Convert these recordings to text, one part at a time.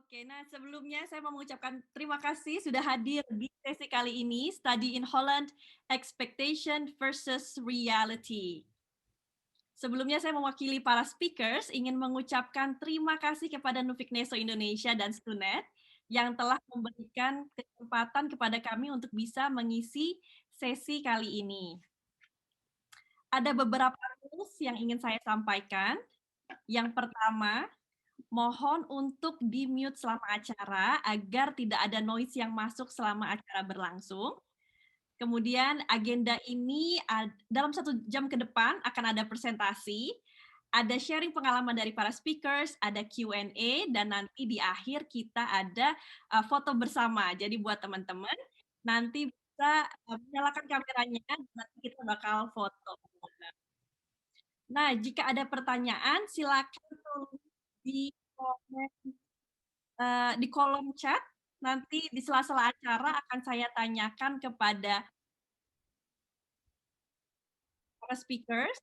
Oke, nah sebelumnya saya mau mengucapkan terima kasih sudah hadir di sesi kali ini, Study in Holland, Expectation versus Reality. Sebelumnya saya mewakili para speakers ingin mengucapkan terima kasih kepada Nufik Neso Indonesia dan Stunet yang telah memberikan kesempatan kepada kami untuk bisa mengisi sesi kali ini. Ada beberapa rules yang ingin saya sampaikan. Yang pertama, mohon untuk di-mute selama acara agar tidak ada noise yang masuk selama acara berlangsung. Kemudian agenda ini dalam 1 jam ke depan akan ada presentasi, ada sharing pengalaman dari para speakers, ada Q&A, dan nanti di akhir kita ada foto bersama. Jadi buat teman-teman, nanti bisa menyalakan kameranya, nanti kita bakal foto. Nah, jika ada pertanyaan, silakan tulis di kolom chat. Nanti di sela-sela acara akan saya tanyakan kepada para speakers.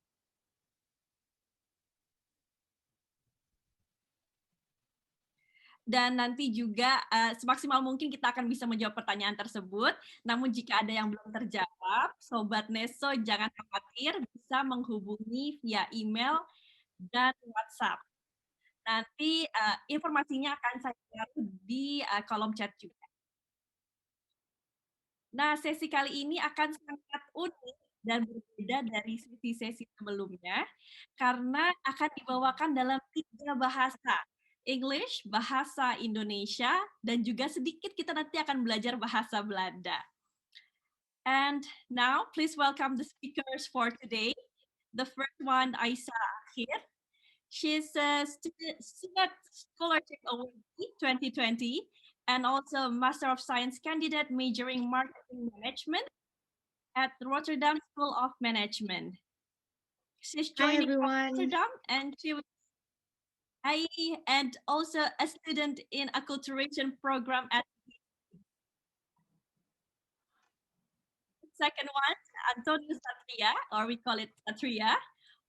Dan nanti juga semaksimal mungkin kita akan bisa menjawab pertanyaan tersebut. Namun jika ada yang belum terjawab, Sobat Neso jangan khawatir, bisa menghubungi via email dan WhatsApp. Nanti informasinya akan saya taruh di kolom chat juga. Nah, sesi kali ini akan sangat unik dan berbeda dari sesi-sesi sebelumnya, karena akan dibawakan dalam 3 bahasa. English, bahasa Indonesia, dan juga sedikit kita nanti akan belajar bahasa Belanda. And now, please welcome the speakers for today. The first one, Aisha Akhir. She's a student scholarship awardee 2020 and also Master of Science candidate majoring marketing management at Rotterdam School of Management. She's joining from Rotterdam and and also a student in acculturation program at second one, Antonio Satria, or we call it Satria,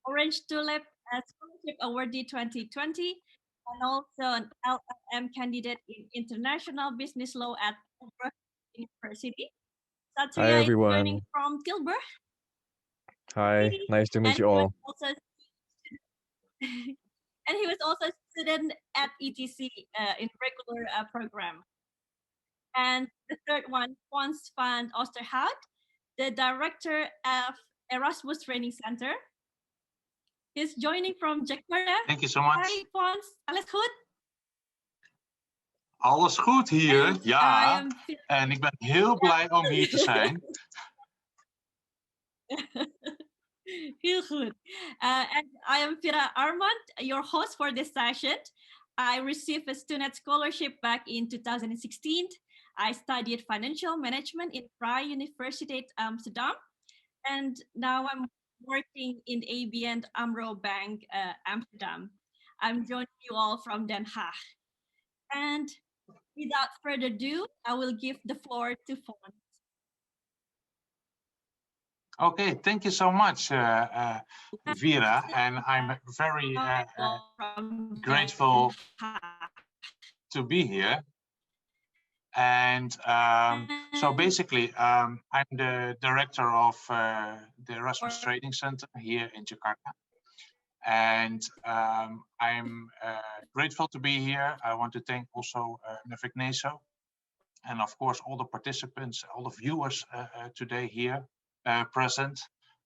Orange Tulip Scholarship Awardee 2020, and also an LLM candidate in International Business Law at Tilburg University. Satria Hi, everyone. is joining from Tilburg. Hi, nice to meet you all. And he was also a student at ETC in regular program. And the third one, Fons van Oosterhout, the director of Erasmus Training Center. He's joining from Jakarta. Thank you so much. Hi, Fons. Alles goed? Alles goed hier, ja. En ik ben heel blij om hier te zijn. Heel goed. And I am Fira Armand, your host for this session. I received a student scholarship back in 2016. I studied financial management in Vrije University at Amsterdam. And now I'm working in ABN AMRO Bank, Amsterdam. I'm joining you all from Den Haag. And without further ado, I will give the floor to Fons. Okay, thank you so much, Vera, and I'm very grateful to be here. And so basically, I'm the director of the Erasmus Training Center here in Jakarta. And I'm grateful to be here. I want to thank also Nufik Neso, and of course all the participants, all the viewers today here present,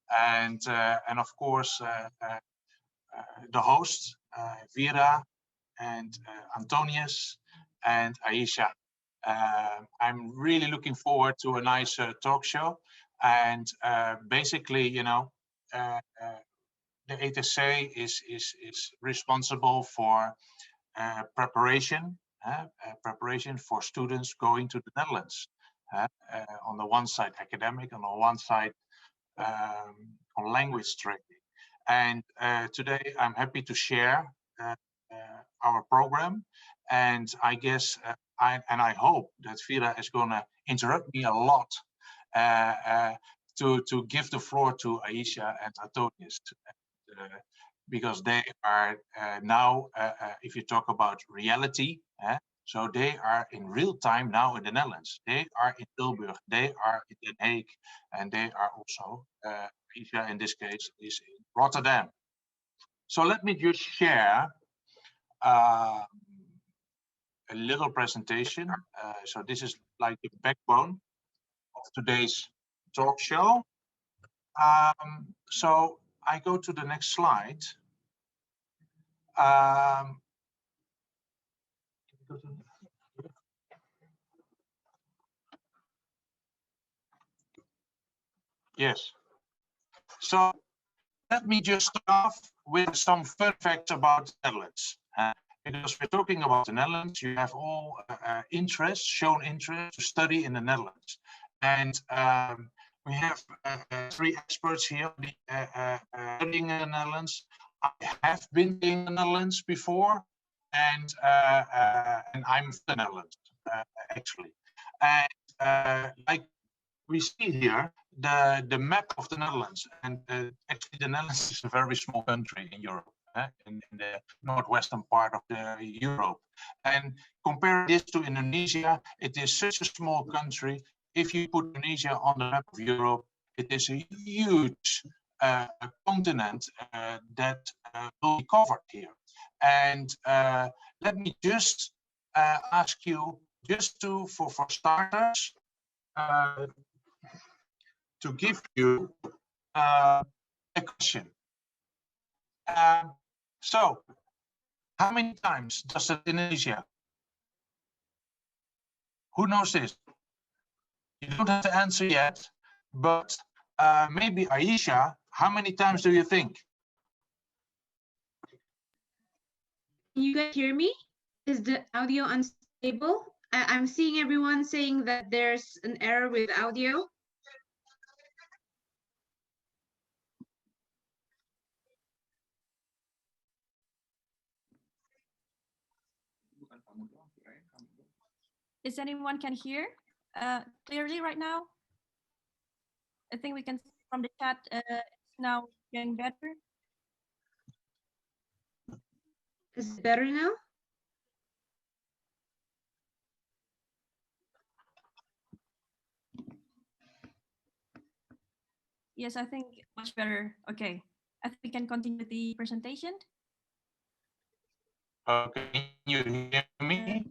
and of course the host Vera and Antonius and Aisha. I'm really looking forward to a nice talk show, and basically, you know, the ETC is responsible for preparation for students going to the Netherlands. On the one side, academic, on the one side, on language training. And today, I'm happy to share our program. And I guess, I hope that Vera is going to interrupt me a lot to give the floor to Aisha and Antonius. Because they are now, if you talk about reality, So they are in real time now in the Netherlands. They are in Tilburg, they are in Den Haag, and they are also, Asia in this case is in Rotterdam. So let me just share a little presentation. So this is like the backbone of today's talk show. So I go to the next slide. Yes. So let me just start off with some fun facts about the Netherlands. Because we're talking about the Netherlands, you have all shown interest to study in the Netherlands. And we have 3 experts here studying in the Netherlands. I have been in the Netherlands before, and I'm from the Netherlands, actually. And like we see here, the map of the Netherlands, and actually the Netherlands is a very small country in Europe, in the northwestern part of Europe. And compare this to Indonesia, it is such a small country. If you put Indonesia on the map of Europe, it is a huge continent that will be covered here. And let me just ask you, just for starters, to give you a question. So, how many times does it in Indonesia? Who knows this? You don't have to answer yet, but maybe Aisha, how many times do you think? Can you guys hear me? Is the audio unstable? I'm seeing everyone saying that there's an error with audio. Is anyone can hear clearly right now? I think we can see from the chat, it's now getting better. Is it better now? Yes, I think much better. Okay, I think we can continue the presentation. Okay, can you hear me?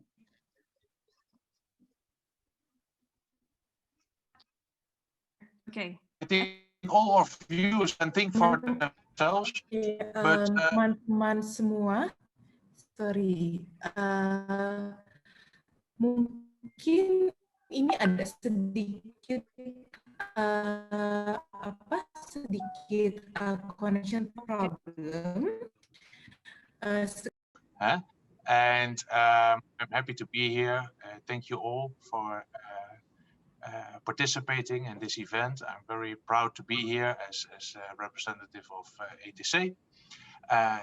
Okay. I think all of you can think for themselves. But teman-teman semua, sorry, mungkin ini ada sedikit connection problem. And I'm happy to be here. Thank you all for participating in this event. I'm very proud to be here as a representative of ATC,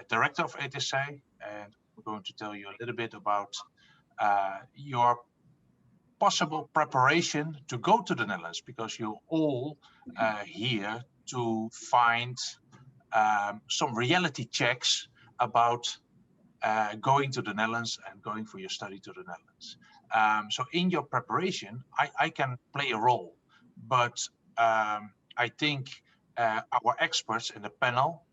director of ATC, and I'm going to tell you a little bit about your possible preparation to go to the Netherlands, because you're all here to find some reality checks about going to the Netherlands and going for your study to the Netherlands. So in your preparation, I can play a role, but I think our experts in the panel,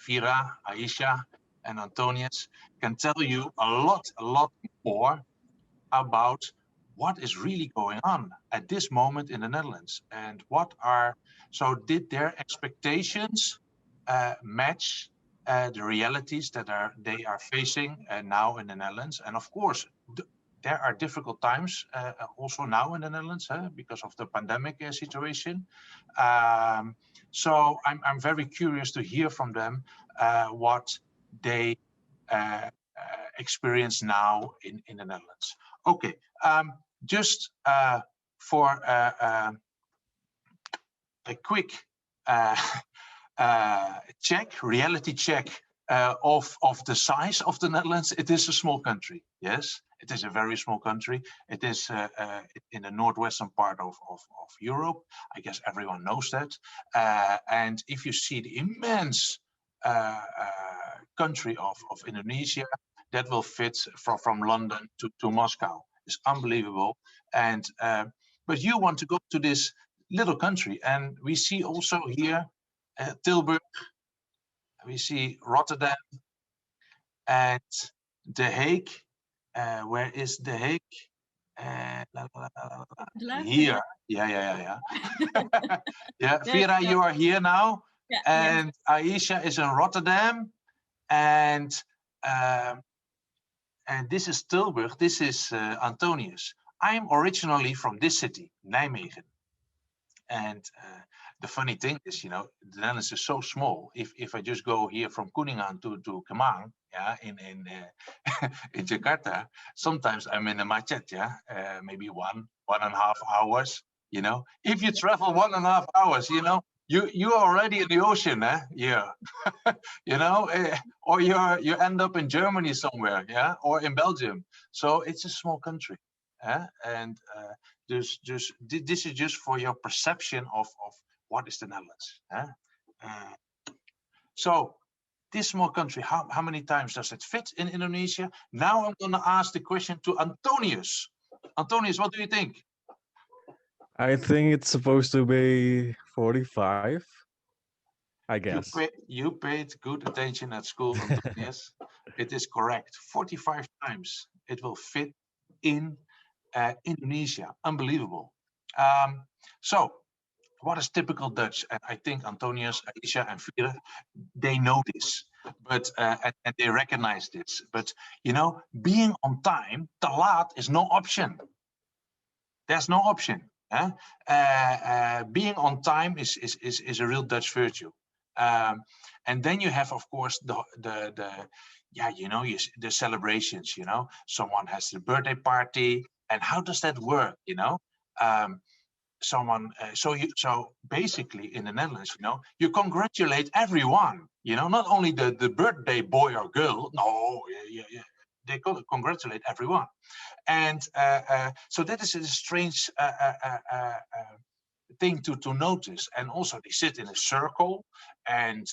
Vera, Aisha, and Antonius, can tell you a lot more about what is really going on at this moment in the Netherlands, and so did their expectations match the realities that they are facing now in the Netherlands. And of course, there are difficult times also now in the Netherlands because of the pandemic situation. So I'm very curious to hear from them what they experience now in the Netherlands. Okay, just for a quick reality check of the size of the Netherlands. It is a small country. Yes, it is a very small country. It is in the northwestern part of Europe. I guess everyone knows that. And if you see the immense country of Indonesia, that will fit from London to Moscow. It's unbelievable. And but you want to go to this little country, and we see also here Tilburg, we see Rotterdam, and The Hague. Where is The Hague? Here. Yeah. Yeah, Vera, you are here now. Yeah, And yes. Aisha is in Rotterdam. And this is Tilburg. This is Antonius. I'm originally from this city, Nijmegen. And the funny thing is, the Netherlands is so small. If I just go here from Kuningan to Kemang, yeah, in Jakarta, sometimes I'm in a macet, yeah, maybe 1.5 hours. If you travel 1.5 hours, you're already in the ocean, yeah. Or you end up in Germany somewhere, yeah, or in Belgium. So it's a small country, and this is just for your perception of what is the Netherlands. So this small country, how many times does it fit in Indonesia? Now I'm going to ask the question to Antonius. Antonius, what do you think? I think it's supposed to be 45, I guess. You paid good attention at school, Antonius. It is correct. 45 times it will fit in Indonesia. Unbelievable. So what is typical Dutch? And I think Antonius, Aisha, and Vera, they know this, but and they recognize this. But being on time, te laat is no option. There's no option. Being on time is a real Dutch virtue. And then you have, of course, the celebrations. Someone has the birthday party, and how does that work? So basically in the Netherlands, you congratulate everyone. Not only the birthday boy or girl. No, they congratulate everyone. And so that is a strange thing to notice. And also they sit in a circle, and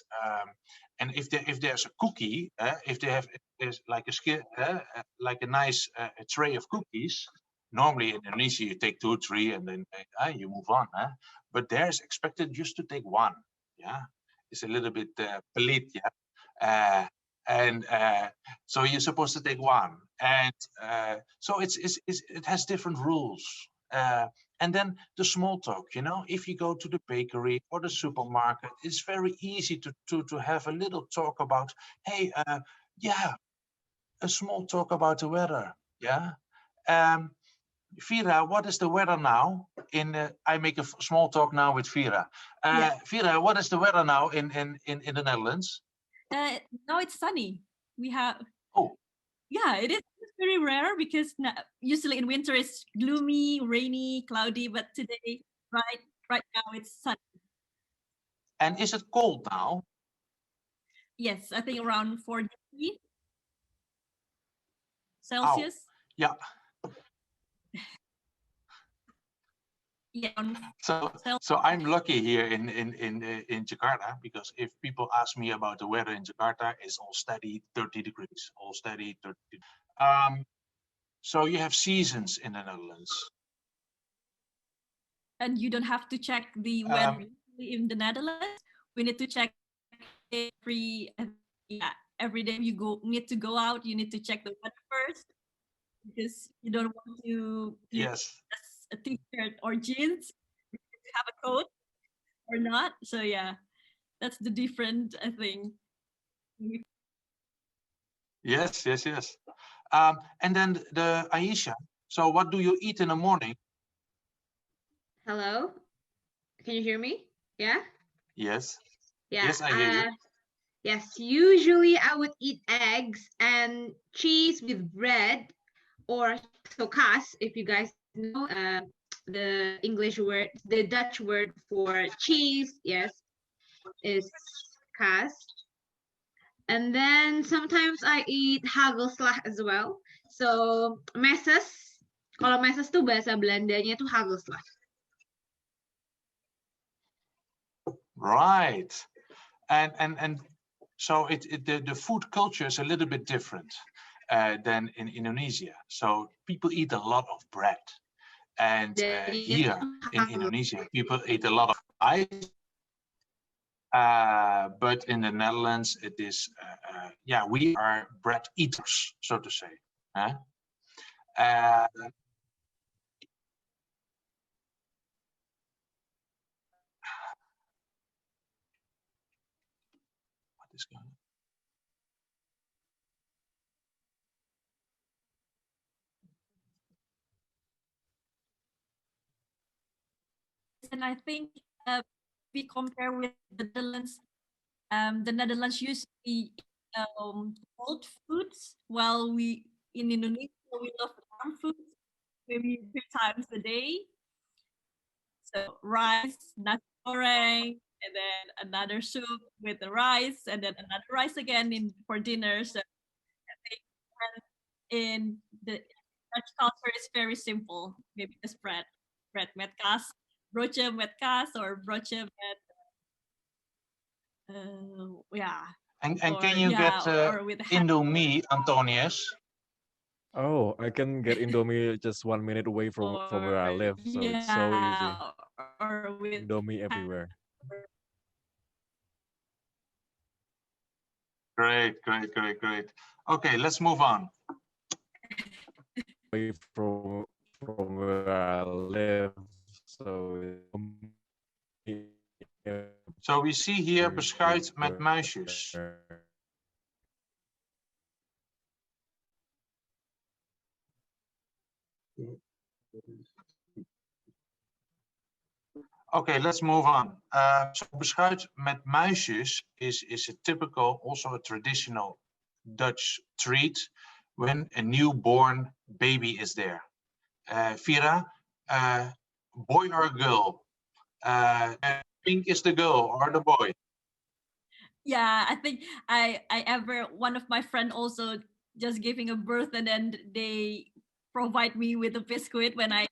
if there's a cookie, if there's like a nice tray of cookies, normally in Indonesia you take 2 or 3 and then you move on. But there's expected just to take 1. Yeah, it's a little bit pelit, yeah. And so you're supposed to take 1, and so it has different rules. And then the small talk, if you go to the bakery or the supermarket, it's very easy to have a little talk about, hey, a small talk about the weather, yeah. Vera, what is the weather now? I make a small talk now with Vera. Vera, what is the weather now in the Netherlands? Now it's sunny. We have. Oh. Yeah, it is very rare because usually in winter it's gloomy, rainy, cloudy. But today, right now, it's sunny. And is it cold now? Yes, I think around 4 degrees Celsius. Oh, yeah. Yeah. So I'm lucky here in Jakarta, because if people ask me about the weather in Jakarta, it's all steady 30 degrees, all steady 30 degrees. So you have seasons in the Netherlands. And you don't have to check the weather in the Netherlands. We need to check every day you need to go out. You need to check the weather first, because you don't want to a t-shirt or jeans, have a coat or not. So yeah, that's the different thing. Yes. And then the Aisha, so what do you eat in the morning? Hello, can you hear me? Yeah. Yes. Yeah. Yes, I hear you. Yes, usually I would eat eggs and cheese with bread, or kaas, if you guys know the English word, the Dutch word for cheese, yes, is kaas. And then sometimes I eat hagelslag as well. So meses, kalau meses tuh bahasa Belandanya tuh hagelslag. Right. And so the food culture is a little bit different. than in Indonesia. So people eat a lot of bread. And here in Indonesia, people eat a lot of rice. But in the Netherlands, it is, yeah, we are bread eaters, so to say. What is going on? And I think we compare with the Netherlands usually cold foods, while we in Indonesia we love warm foods, maybe 3 times a day. So rice, nasi goreng, and then another soup with the rice, and then another rice again for dinner. So I think in the Dutch culture is very simple. Maybe just bread met kaas, broodje met kaas, or broodje met yeah. And can you get Indomie, Antonius? Oh, I can get Indomie just 1 minute away from where I live, so it's so easy. Or with Indomie everywhere. Great. Okay, let's move on. Away from where I live, so we see here beschuit met muisjes. Okay, let's move on. So beschuit met muisjes is a typical, also a traditional Dutch treat when a newborn baby is there. Vira, boy or girl? Pink is the girl or the boy? Yeah, I think one of my friend also just giving a birth, and then they provide me with a biscuit when I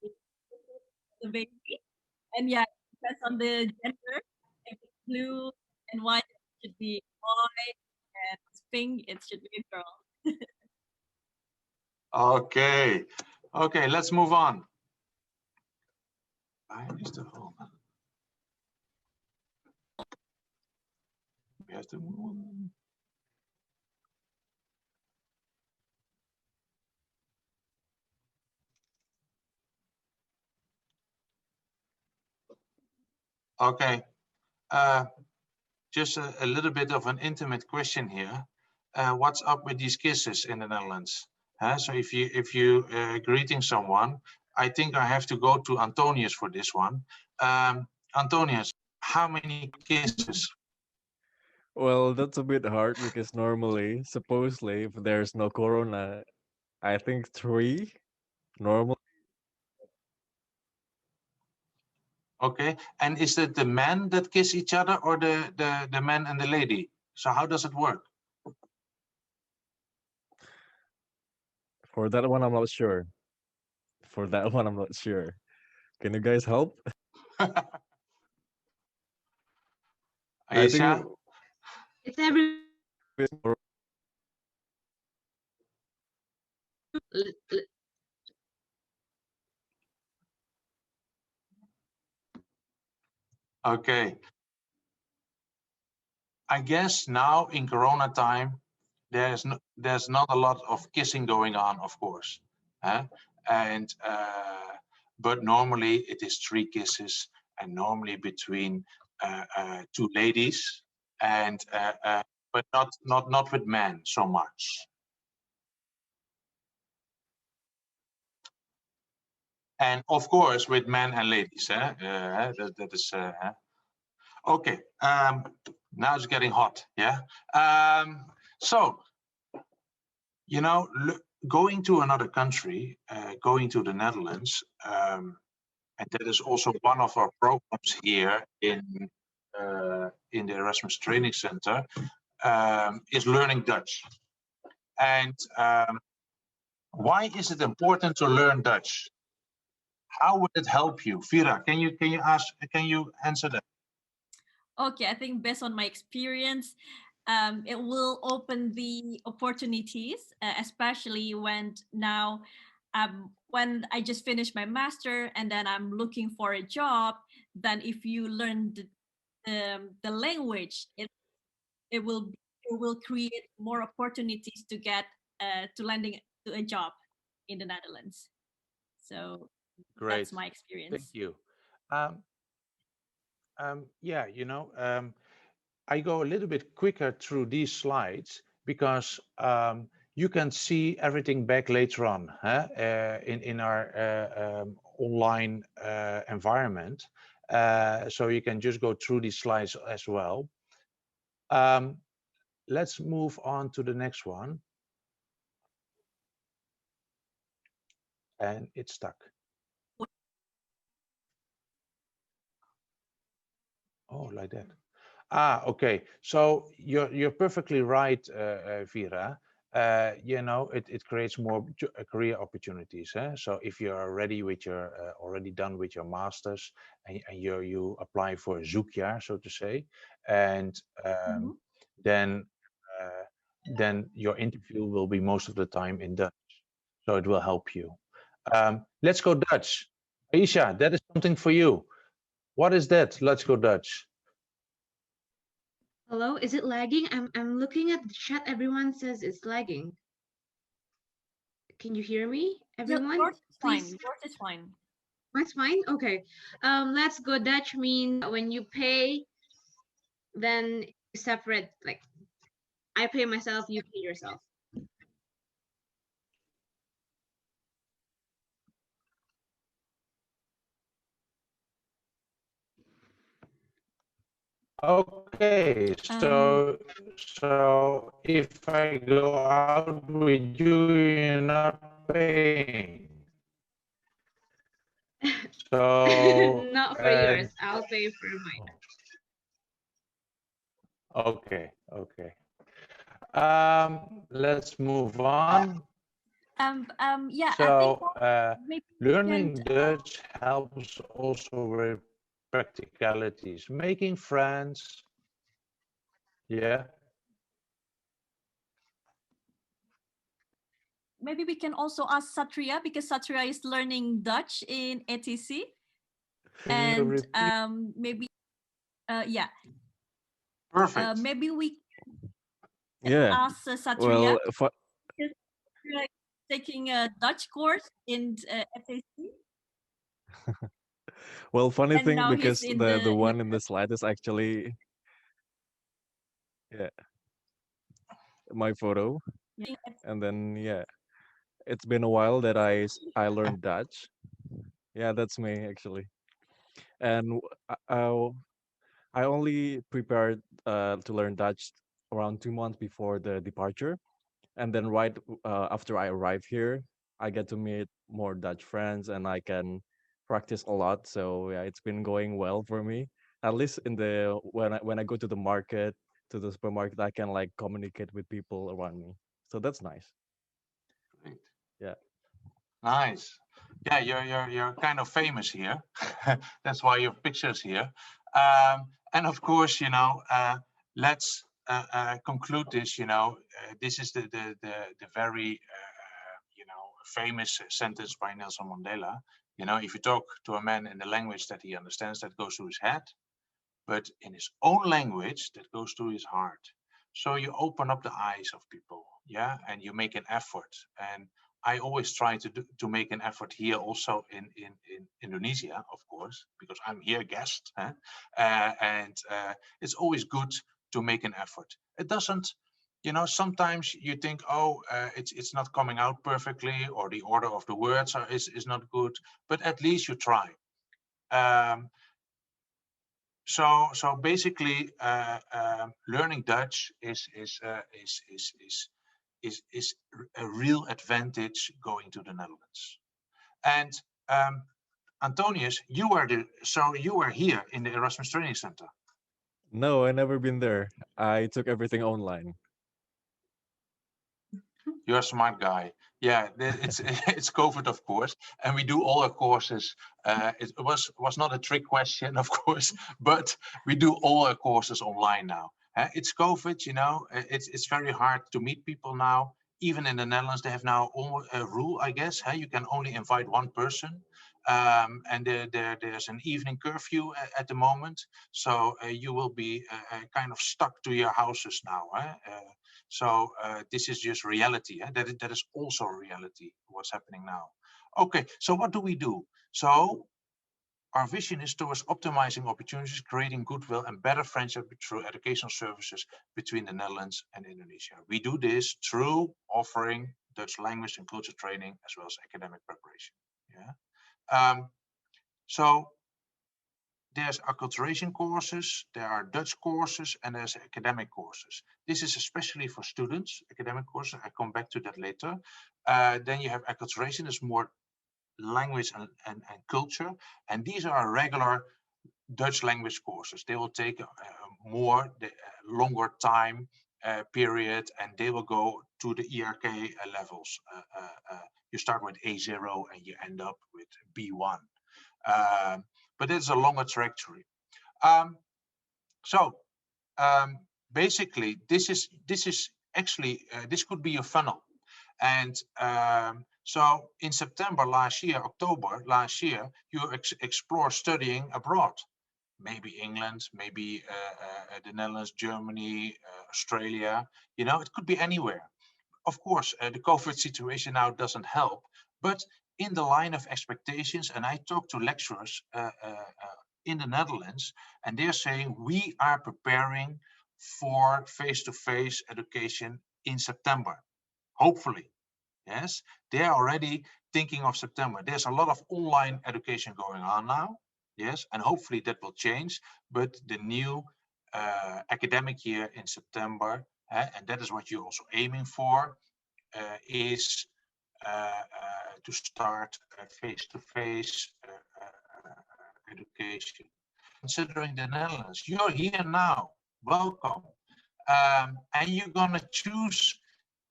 the baby. And yeah, it depends on the gender. If it's blue and white, it should be boy, and if it's pink, it should be a girl. Okay, let's move on. We have to move on. Okay, just a little bit of an intimate question here. What's up with these kisses in the Netherlands? So if you greeting someone, I think I have to go to Antonius for this one. Antonius, how many kisses? Well, that's a bit hard because normally, supposedly, if there's no corona, I think 3 normal. Okay, and is it the men that kiss each other or the man and the lady? So how does it work? For that one, I'm not sure. Can you guys help? I think it's every. Okay. I guess now in Corona time, there's not a lot of kissing going on, of course. But normally it is 3 kisses, and normally between 2 ladies, and but not with men so much. And of course with men and ladies. That is okay. Now it's getting hot. Yeah. So, you know, going to another country, going to the Netherlands, and that is also one of our programs here in the Erasmus Training Center, is learning Dutch. And why is it important to learn Dutch? How would it help you? Vira, can you answer that? Okay, I think based on my experience, it will open the opportunities, especially when I just finished my master and then I'm looking for a job. Then if you learn the language, it will create more opportunities to get to landing to a job in the Netherlands. So Great. that's my experience. Thank you. Yeah, I go a little bit quicker through these slides because you can see everything back later on in our online environment. So you can just go through these slides as well. Let's move on to the next one. And it's stuck. Oh, like that. Okay. So you're perfectly right, Vera. It creates more career opportunities. So if you're ready with your already done with your masters and you apply for a zoekjaar, so to say, and then your interview will be most of the time in Dutch. So it will help you. Let's Go Dutch. Aisha, that is something for you. What is that? Let's Go Dutch. Hello, is it lagging? I'm looking at the chat. Everyone says it's lagging. Can you hear me, everyone? Yours is fine. Please. Yours is fine. That's fine. Okay. Let's Go Dutch means when you pay, then you separate. Like, I pay myself, you pay yourself. Okay, so if I go out with you, you're not paying. So not for yours. I'll pay for mine. Okay. Let's move on. Yeah. So I think learning Dutch helps also with practicalities, making friends. Yeah. Maybe we can also ask Satria, because Satria is learning Dutch in ETC. And maybe, yeah. Perfect. Maybe we Yeah. ask Satria. Well, taking a Dutch course in ETC. well, funny And thing, now he's because in the one in the slide is actually my photo. And then it's been a while that I learned Dutch. Yeah, that's me actually. And I only prepared to learn Dutch around 2 months before the departure. And then right after I arrive here, I get to meet more Dutch friends and I can practice a lot. So yeah, it's been going well for me. At least when I go to the market, to the supermarket, I can like communicate with people around me. So that's nice. Great. Yeah. Nice. Yeah, you're kind of famous here. That's why your picture's here. And of course, let's conclude this. This is the very famous sentence by Nelson Mandela. If you talk to a man in the language that he understands, that goes to his head, but in his own language, that goes to his heart. So you open up the eyes of people, yeah, and you make an effort. And I always try to make an effort here also in Indonesia, of course, because I'm here guest. And it's always good to make an effort. It doesn't, sometimes you think, oh, it's not coming out perfectly, or the order of the words is not good, but at least you try. So basically, learning Dutch is a real advantage going to the Netherlands. And Antonius, you were here in the Erasmus Training Center. No, I never been there. I took everything online. You're a smart guy. Yeah, it's COVID, of course, and we do all our courses. It was not a trick question, of course, but we do all our courses online now. It's COVID, you know, it's very hard to meet people now. Even in the Netherlands, they have now a rule, I guess. You can only invite one person. And there's an evening curfew at the moment. So you will be kind of stuck to your houses now. So this is just reality. That is also reality, what's happening now. Okay, so what do we do? So our vision is towards optimizing opportunities, creating goodwill and better friendship through educational services between the Netherlands and Indonesia. We do this through offering Dutch language and culture training as well as academic preparation. Yeah. So there's acculturation courses, there are Dutch courses, and there's academic courses. This is especially for students, academic courses. I come back to that later. Then you have acculturation, is more language and culture, and these are regular Dutch language courses. They will take longer time period, and they will go to the ERK levels. You start with A0 and you end up with B1, but it's a longer trajectory. Basically, this is actually this could be a funnel. And so in September last year, October last year, you explore studying abroad, maybe England, maybe the Netherlands, Germany, Australia, you know, it could be anywhere. Of course, the COVID situation now doesn't help, but in the line of expectations, and I talk to lecturers in the Netherlands, and they're saying we are preparing for face-to-face education in September. Hopefully, yes, they're already thinking of September. There's a lot of online education going on now, yes, and hopefully that will change. But the new academic year in September, and that is what you're also aiming for, is to start face-to-face education. Considering the Netherlands, you're here now, welcome. And you're gonna choose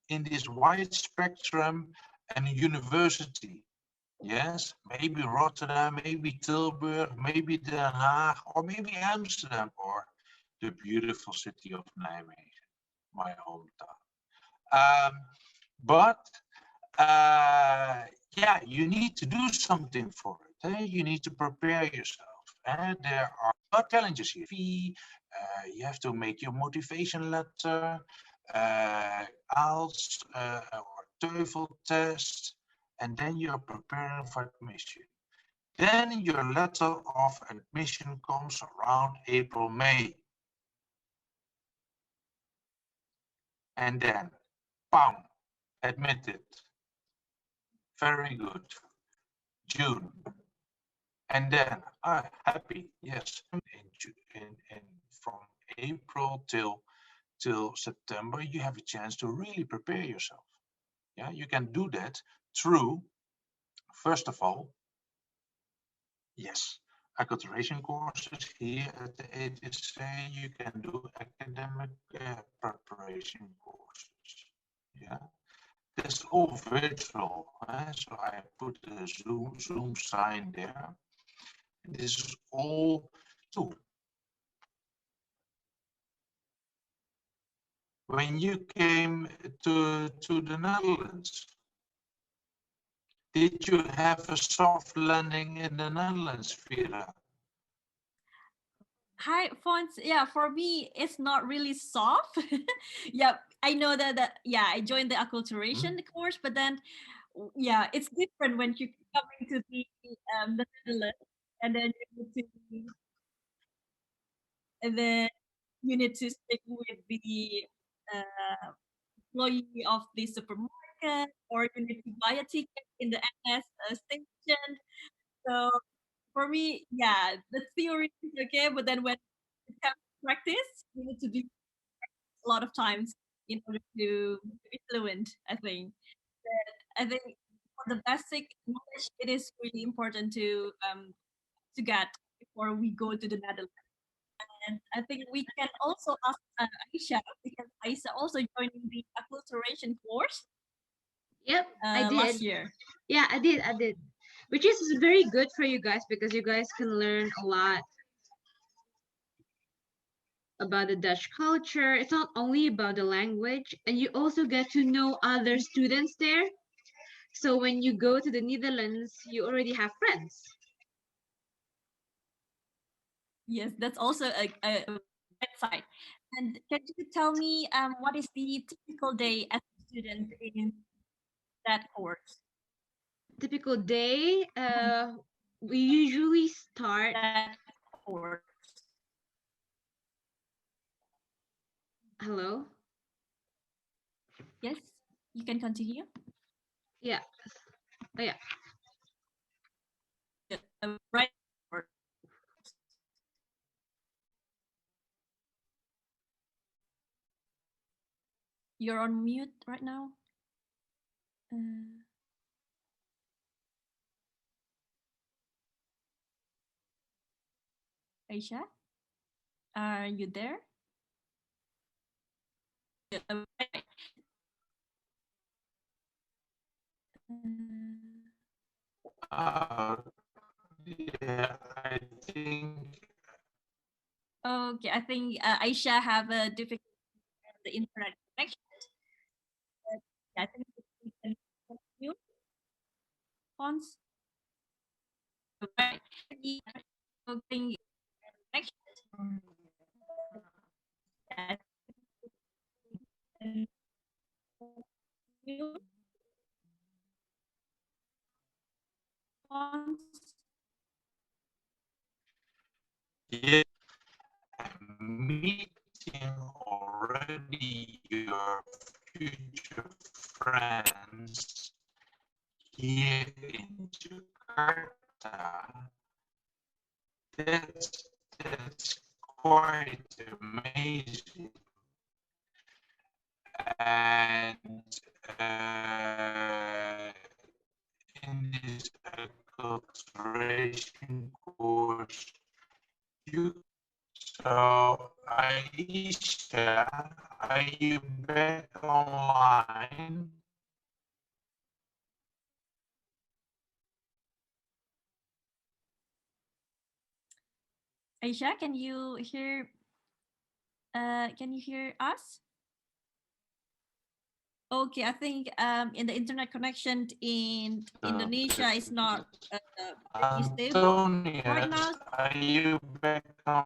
in this wide spectrum and university. Yes, maybe Rotterdam, maybe Tilburg, maybe Den Haag, or maybe Amsterdam, or the beautiful city of Nijmegen, my hometown. But yeah, you need to do something for it. You need to prepare yourself. And there are challenges here. You have to make your motivation letter, ALS or TOEFL test, and then you're preparing for admission. Then your letter of admission comes around April, May. And then, bam, admitted. Very good. June. And then, happy, yes. From April till September, you have a chance to really prepare yourself. Yeah, you can do that through, first of all, yes, acculturation courses here at the HSA. You can do academic preparation courses. Yeah, that's all virtual. So I put the Zoom sign there. This is all too. When you came to the Netherlands, did you have a soft landing in the Netherlands, Vera? Hi, Fons. Yeah, for me, it's not really soft. Yeah, I know that. Yeah, I joined the acculturation course, but then, yeah, it's different when you're coming to the Netherlands, and then you need to stick with the employee of the supermarket, or you need to buy a ticket in the NS station. So for me, yeah, the theory is okay, but then when it comes to practice, you need to do a lot of times in order to be fluent, I think. But I think for the basic knowledge, it is really important to get before we go to the Netherlands. And I think we can also ask Aisha, because Aisha also joining the acculturation course. Yep, I did. Last year. Yeah, I did. Which is very good for you guys because you guys can learn a lot. about the Dutch culture. It's not only about the language, and you also get to know other students there. So when you go to the Netherlands, you already have friends. Yes, that's also a right side. And can you tell me what is the typical day as a student in that course? Typical day, we usually start. That course. Hello? Yes, you can continue. Yeah. Oh, yeah. Right. You're on mute right now. Aisha, are you there? Yeah, I think. Okay, I think Aisha have a difficulty with the internet connection. I think we can continue. Pons. Right. Connection. Yeah, meeting already your future friends here in Jakarta. That's quite amazing. And in this acculturation course, so Aisha, are you back online? Aisha, can you hear? Can you hear us? Okay, I think in the internet connection in Indonesia is not very stable right now. Are you back on?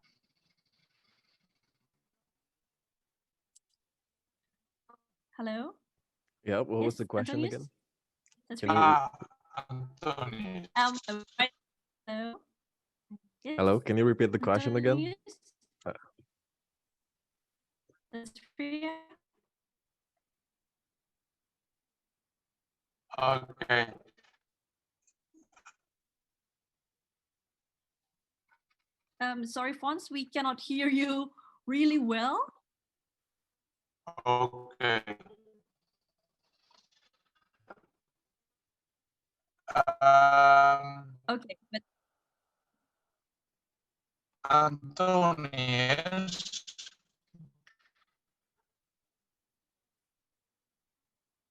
Hello. Yeah, what was Yes, the question Antonius? again? That's Can right. you Antonius. Right. Hello. Yes, hello? Can you repeat the question again? Antonius? That's Priya. Okay. Sorry, Fons, we cannot hear you really well. Okay. Okay, but Antonius,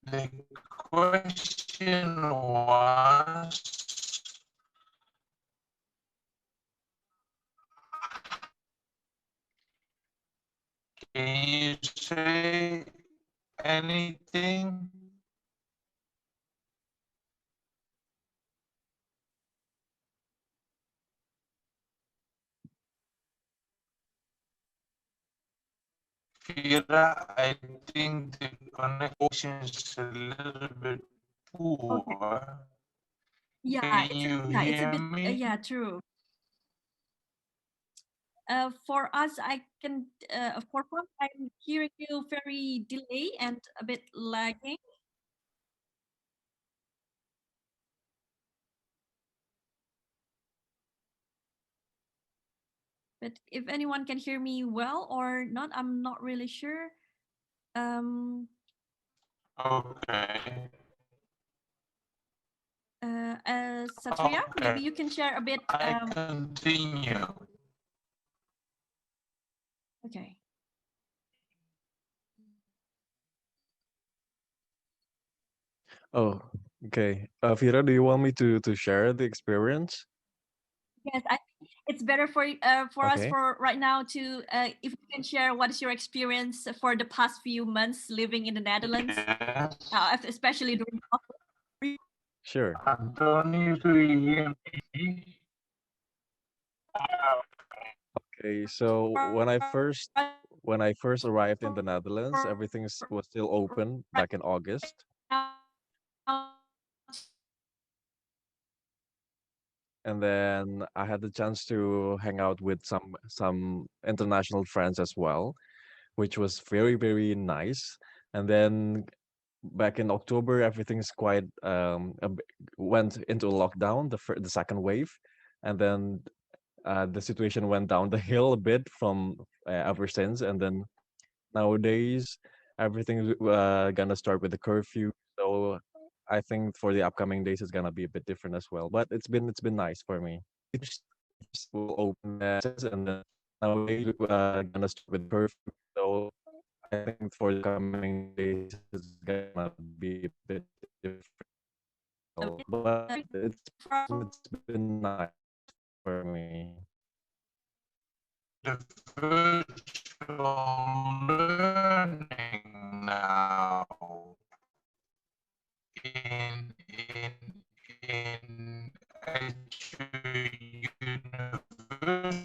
the question was, can you say anything? Kira, I think the connection is a little bit poor. okay. Yeah, Can you it's a hear bit me? yeah, true. For us, I can for Fons, I'm hearing you very delay and a bit lagging. But if anyone can hear me well or not, I'm not really sure. Okay. Satria, Okay. maybe you can share a bit. I continue. Okay. Oh, okay. Vira, do you want me to share the experience? Yes, it's better for us Okay. for right now to if you can share what is your experience for the past few months living in the Netherlands, Yes. especially during COVID. Sure. Anthony, do you hear me? Okay. So when I first arrived in the Netherlands, everything was still open back in August. And then I had the chance to hang out with some international friends as well, which was very, very nice. And then back in October, everything's quite went into a lockdown, the second wave, and then the situation went down the hill a bit from ever since. And then nowadays, everything's gonna start with the curfew. So I think for the upcoming days, it's gonna be a bit different as well. But it's been nice for me. It's will open and then nowadays gonna start with curfew. So I think for the coming days, it's gonna be a bit different. But it's been nice for me. The virtual learning now in Edu University.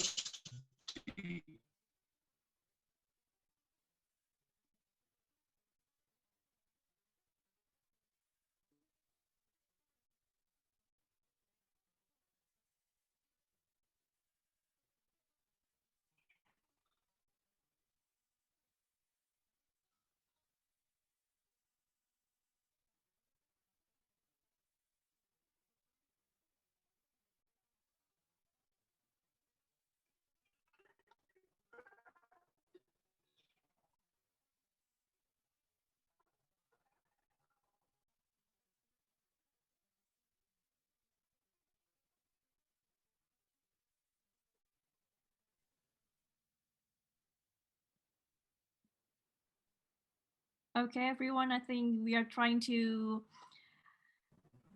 Okay, everyone, I think we are trying to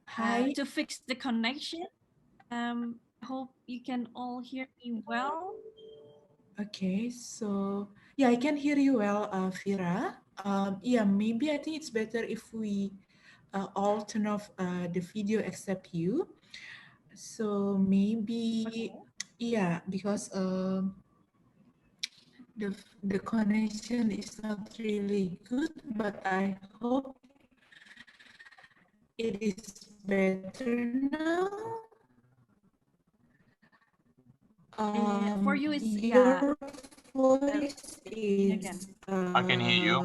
Hi. to fix the connection. I hope you can all hear me well. Okay, so yeah, I can hear you well, Vira. Yeah, maybe I think it's better if we all turn off the video except you. So maybe, yeah, because the connection is not really good, but I hope it is better now. For you, it's Your voice again. is I can hear you.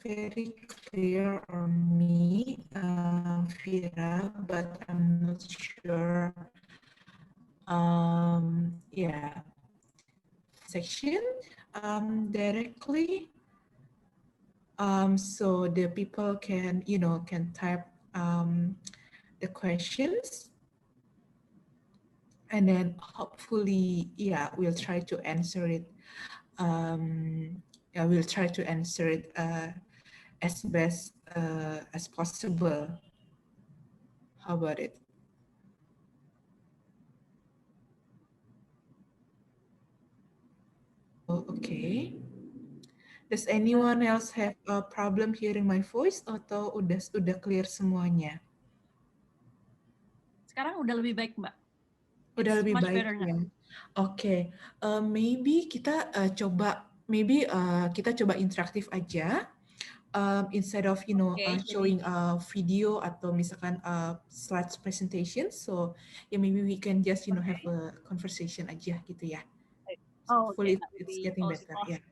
very clear on me, Vira, but I'm not sure. Yeah, section directly. So the people can, can type the questions, and then hopefully, yeah, we'll try to answer it. Yeah, we'll try to answer it as best as possible. How about it? Oh, okay. Does anyone else have a problem hearing my voice atau udah clear semuanya? Sekarang udah lebih baik, Mbak. Udah It's lebih much baik better ya. now. Oke, maybe kita kita coba interaktif aja. Instead of showing a video atau misalkan slides presentation, so maybe we can just have a conversation aja gitu ya. Oh, Hopefully that would it's be getting also better. awesome.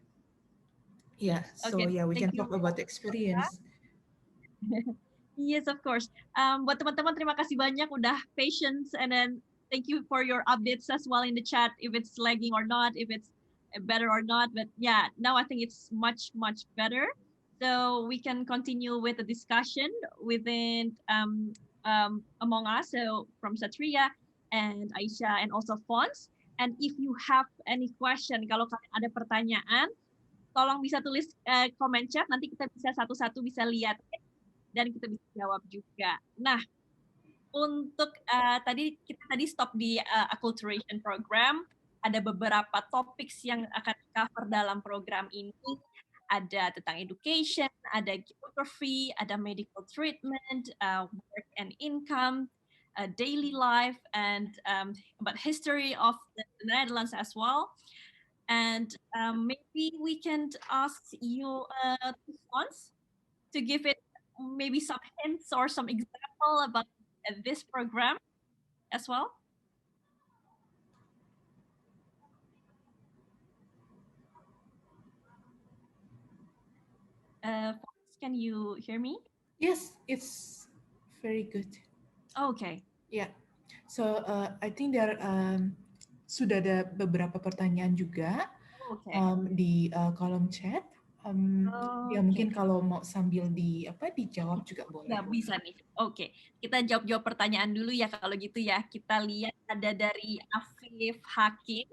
Yeah. So Okay, yeah, we can thank you. talk about the experience. Yes, of course. Buat teman-teman, terima kasih banyak udah patience, and then thank you for your updates as well in the chat, if it's lagging or not, if it's better or not. But yeah, now I think it's much, much better. So we can continue with the discussion within among us. So from Satria and Aisyah and also Fons. And if you have any question, kalau kalian ada pertanyaan, tolong bisa tulis komen chat, nanti kita bisa satu-satu bisa lihat dan kita bisa jawab juga. Nah, untuk kita tadi stop di acculturation program. ada beberapa topik yang akan cover dalam program ini. Ada tentang education, ada geography, ada medical treatment, work and income, daily life, and about history of the Netherlands as well. And maybe we can ask you response to give it maybe some hints or some example about this program as well. Can you hear me? Yes, it's very good. Okay. Yeah. So I think there sudah ada beberapa pertanyaan juga di kolom chat. Ya mungkin kalau mau sambil dijawab juga boleh. Ya bisa nih. Oke, kita jawab pertanyaan dulu ya kalau gitu ya. Kita lihat ada dari Afif Hakim.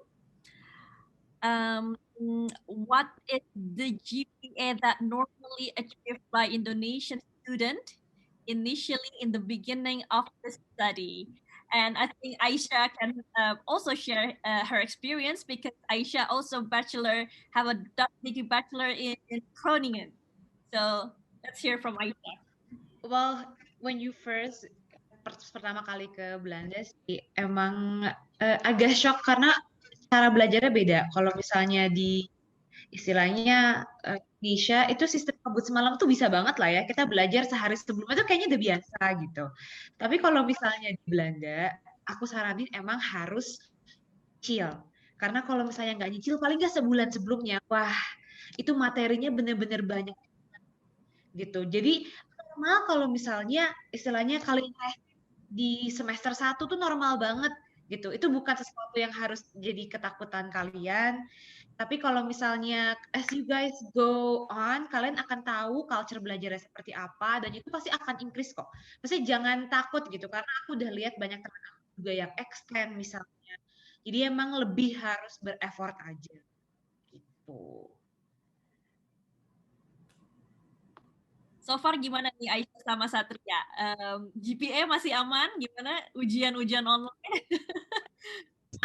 What is the GPA that normally achieved by Indonesian student initially in the beginning of the study? And I think Aisha can also share her experience because Aisha also have a degree bachelor in Groningen. So let's hear from Aisha. Well, when you pertama kali ke Belanda sih emang agak shock karena cara belajarnya beda. Kalau misalnya di istilahnya Indonesia itu sistem kabut semalam tuh bisa banget lah ya. Kita belajar sehari sebelumnya tuh kayaknya udah biasa gitu. Tapi kalau misalnya di Belanda, aku saranin emang harus nyicil. Karena kalau misalnya nggak nyicil, paling nggak sebulan sebelumnya, wah itu materinya bener-bener banyak gitu. Jadi normal kalau misalnya istilahnya kalian di semester 1 tuh normal banget gitu. Itu bukan sesuatu yang harus jadi ketakutan kalian. Tapi kalau misalnya as you guys go on, kalian akan tahu culture belajarnya seperti apa dan itu pasti akan increase kok. Pasti jangan takut gitu karena aku udah lihat banyak teman aku juga yang extend misalnya. Jadi emang lebih harus ber-effort aja gitu. So far gimana nih Aisyah sama Satria? GPA masih aman? Gimana ujian-ujian online?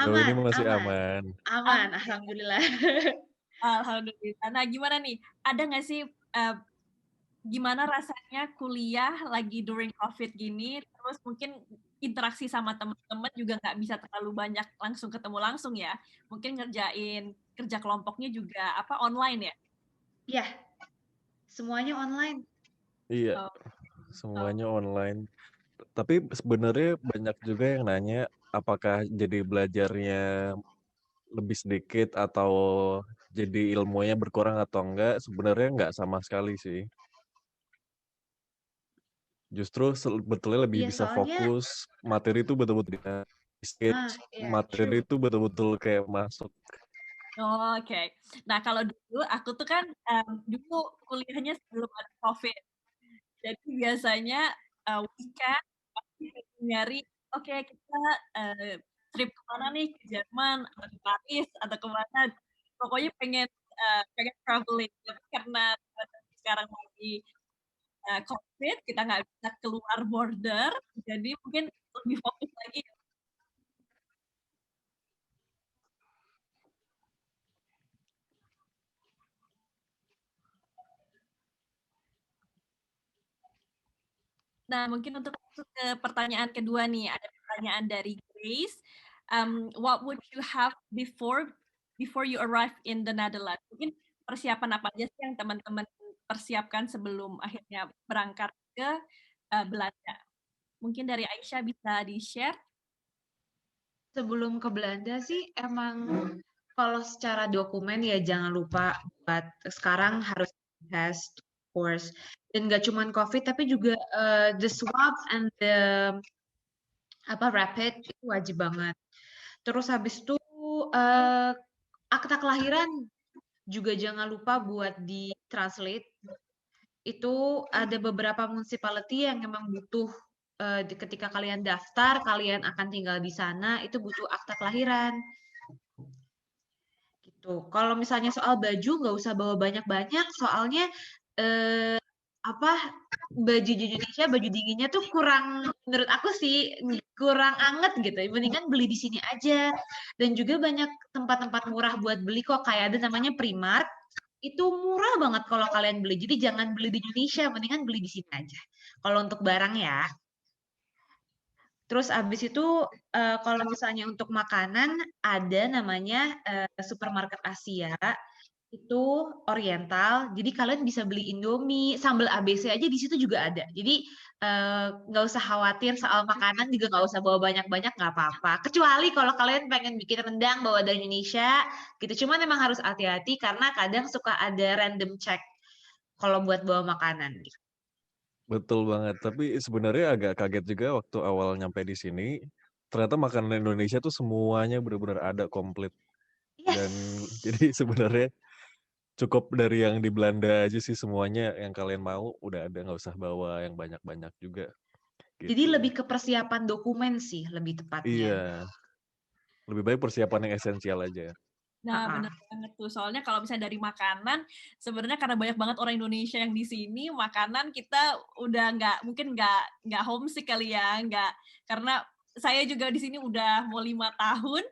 Aman, ini masih aman. Aman, alhamdulillah. Alhamdulillah. Nah gimana nih? Ada nggak sih gimana rasanya kuliah lagi during COVID gini? Terus mungkin interaksi sama teman-teman juga nggak bisa terlalu banyak langsung ketemu langsung ya? Mungkin ngerjain kerja kelompoknya juga online ya? Iya, semuanya online. Iya, semuanya online. Tapi sebenarnya banyak juga yang nanya apakah jadi belajarnya lebih sedikit atau jadi ilmunya berkurang atau enggak. Sebenarnya enggak sama sekali sih. Justru sebetulnya lebih bisa fokus, materi itu betul-betul materi itu betul-betul kayak masuk. Oh, Oke. Nah, kalau dulu aku tuh kan dulu kuliahnya sebelum ada COVID. Jadi biasanya weekend pasti nyari kita trip kemana nih, ke Jerman atau ke Paris atau kemana. Pokoknya pengen traveling. Tapi karena sekarang lagi COVID, kita nggak bisa keluar border, jadi mungkin lebih fokus lagi. Nah, mungkin untuk masuk ke pertanyaan kedua nih, ada pertanyaan dari Grace. What would you have before you arrive in the Netherlands? Mungkin persiapan apa aja sih yang teman-teman persiapkan sebelum akhirnya berangkat ke Belanda? Mungkin dari Aisyah bisa di-share? Sebelum ke Belanda sih emang kalau secara dokumen ya jangan lupa buat sekarang harus test course dan nggak cuma COVID tapi juga the swab and the rapid itu wajib banget. Terus habis itu akta kelahiran juga jangan lupa buat di translate. Itu ada beberapa municipality yang memang butuh ketika kalian daftar, kalian akan tinggal di sana, itu butuh akta kelahiran. Gitu. Kalau misalnya soal baju, nggak usah bawa banyak-banyak, soalnya baju Indonesia, baju dinginnya tuh kurang, menurut aku sih kurang anget gitu. Mendingan beli di sini aja. Dan juga banyak tempat-tempat murah buat beli kok, kayak ada namanya Primark. Itu murah banget kalau kalian beli. Jadi jangan beli di Indonesia, mendingan beli di sini aja. Kalau untuk barang ya. Terus abis itu kalau misalnya untuk makanan ada namanya supermarket Asia. Itu Oriental, jadi kalian bisa beli Indomie, sambal ABC aja di situ juga ada. Jadi nggak usah khawatir soal makanan, juga nggak usah bawa banyak-banyak, nggak apa-apa. Kecuali kalau kalian pengen bikin rendang bawa dari Indonesia, gitu. Cuman memang harus hati-hati karena kadang suka ada random check kalau buat bawa makanan. Betul banget. Tapi sebenarnya agak kaget juga waktu awal nyampe di sini. Ternyata makanan Indonesia tuh semuanya benar-benar ada komplit. Dan jadi sebenarnya cukup dari yang di Belanda aja sih semuanya yang kalian mau udah ada, nggak usah bawa yang banyak-banyak juga. Jadi Gitu. lebih ke persiapan dokumen sih, lebih tepatnya. Iya. Lebih baik persiapan yang esensial aja. Nah, bener banget tuh. Soalnya kalau misalnya dari makanan, sebenarnya karena banyak banget orang Indonesia yang di sini, makanan kita udah mungkin nggak homesick kali ya, karena saya juga di sini udah mau 5 tahun.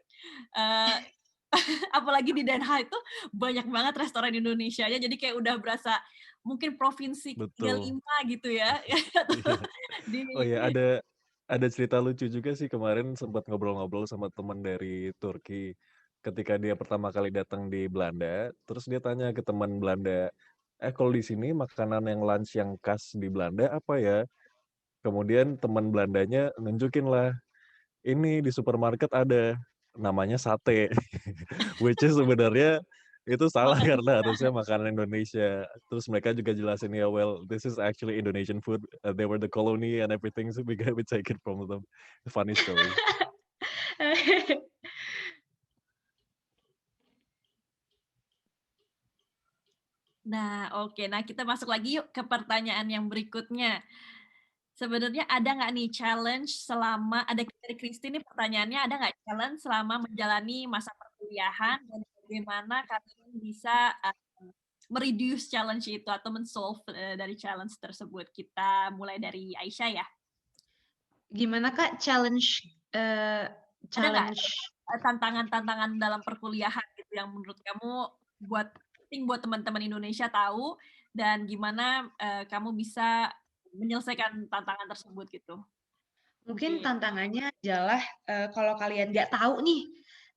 Apalagi di Den Haag itu banyak banget restoran Indonesia ya, jadi kayak udah berasa mungkin provinsi Betul. 35 gitu ya. Oh ya, ada cerita lucu juga sih, kemarin sempat ngobrol-ngobrol sama teman dari Turki. Ketika dia pertama kali datang di Belanda, terus dia tanya ke teman Belanda, kalau di sini makanan yang lunch yang khas di Belanda apa ya? Kemudian teman Belandanya nunjukin lah, ini di supermarket ada, namanya sate. Which is sebenarnya itu salah karena harusnya makanan Indonesia. Terus mereka juga jelasin ya, well, this is actually Indonesian food. They were the colony and everything, so we take it from them. Funny story. Nah, oke. Nah, kita masuk lagi yuk ke pertanyaan yang berikutnya. Sebenarnya ada nggak nih challenge selama, ada dari Christine nih pertanyaannya, ada nggak challenge selama menjalani masa perkuliahan dan bagaimana kalian bisa mereduce challenge itu atau men-solve dari challenge tersebut? Kita mulai dari Aisyah ya. Gimana Kak challenge? Ada nggak tantangan-tantangan dalam perkuliahan gitu yang menurut kamu penting buat teman-teman Indonesia tahu, dan gimana kamu bisa menyelesaikan tantangan tersebut gitu? Mungkin tantangannya adalah kalau kalian nggak tahu nih,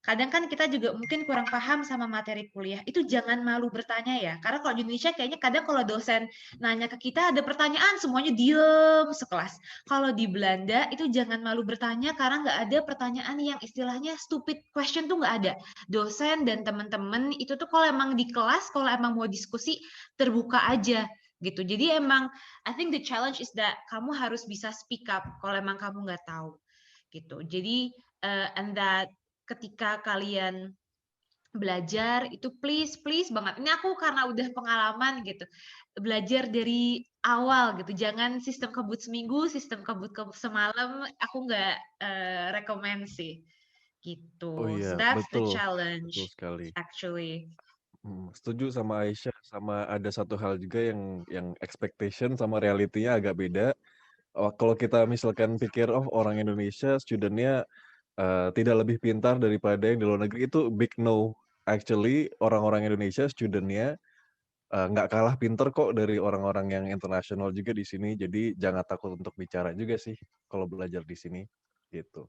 kadang kan kita juga mungkin kurang paham sama materi kuliah, itu jangan malu bertanya ya. Karena kalau di Indonesia kayaknya kadang kalau dosen nanya ke kita ada pertanyaan, semuanya diem sekelas. Kalau di Belanda itu jangan malu bertanya karena nggak ada pertanyaan yang istilahnya stupid question tuh nggak ada. Dosen dan teman-teman itu tuh kalau emang di kelas, kalau emang mau diskusi, terbuka aja gitu. Jadi emang I think the challenge is that kamu harus bisa speak up kalau emang kamu nggak tahu gitu. Jadi and that ketika kalian belajar itu please banget. Ini aku karena udah pengalaman gitu. Belajar dari awal gitu. Jangan sistem kebut seminggu, sistem kebut semalam. Aku nggak recommend sih gitu. Oh iya, So that's the betul. challenge Betul sekali. actually. Setuju sama Aisyah, sama ada satu hal juga yang expectation sama realitinya agak beda. Kalau kita misalkan pikir, oh orang Indonesia studentnya tidak lebih pintar daripada yang di luar negeri, itu big no. Actually, orang-orang Indonesia studentnya nggak kalah pinter kok dari orang-orang yang internasional juga di sini. Jadi jangan takut untuk bicara juga sih kalau belajar di sini, gitu.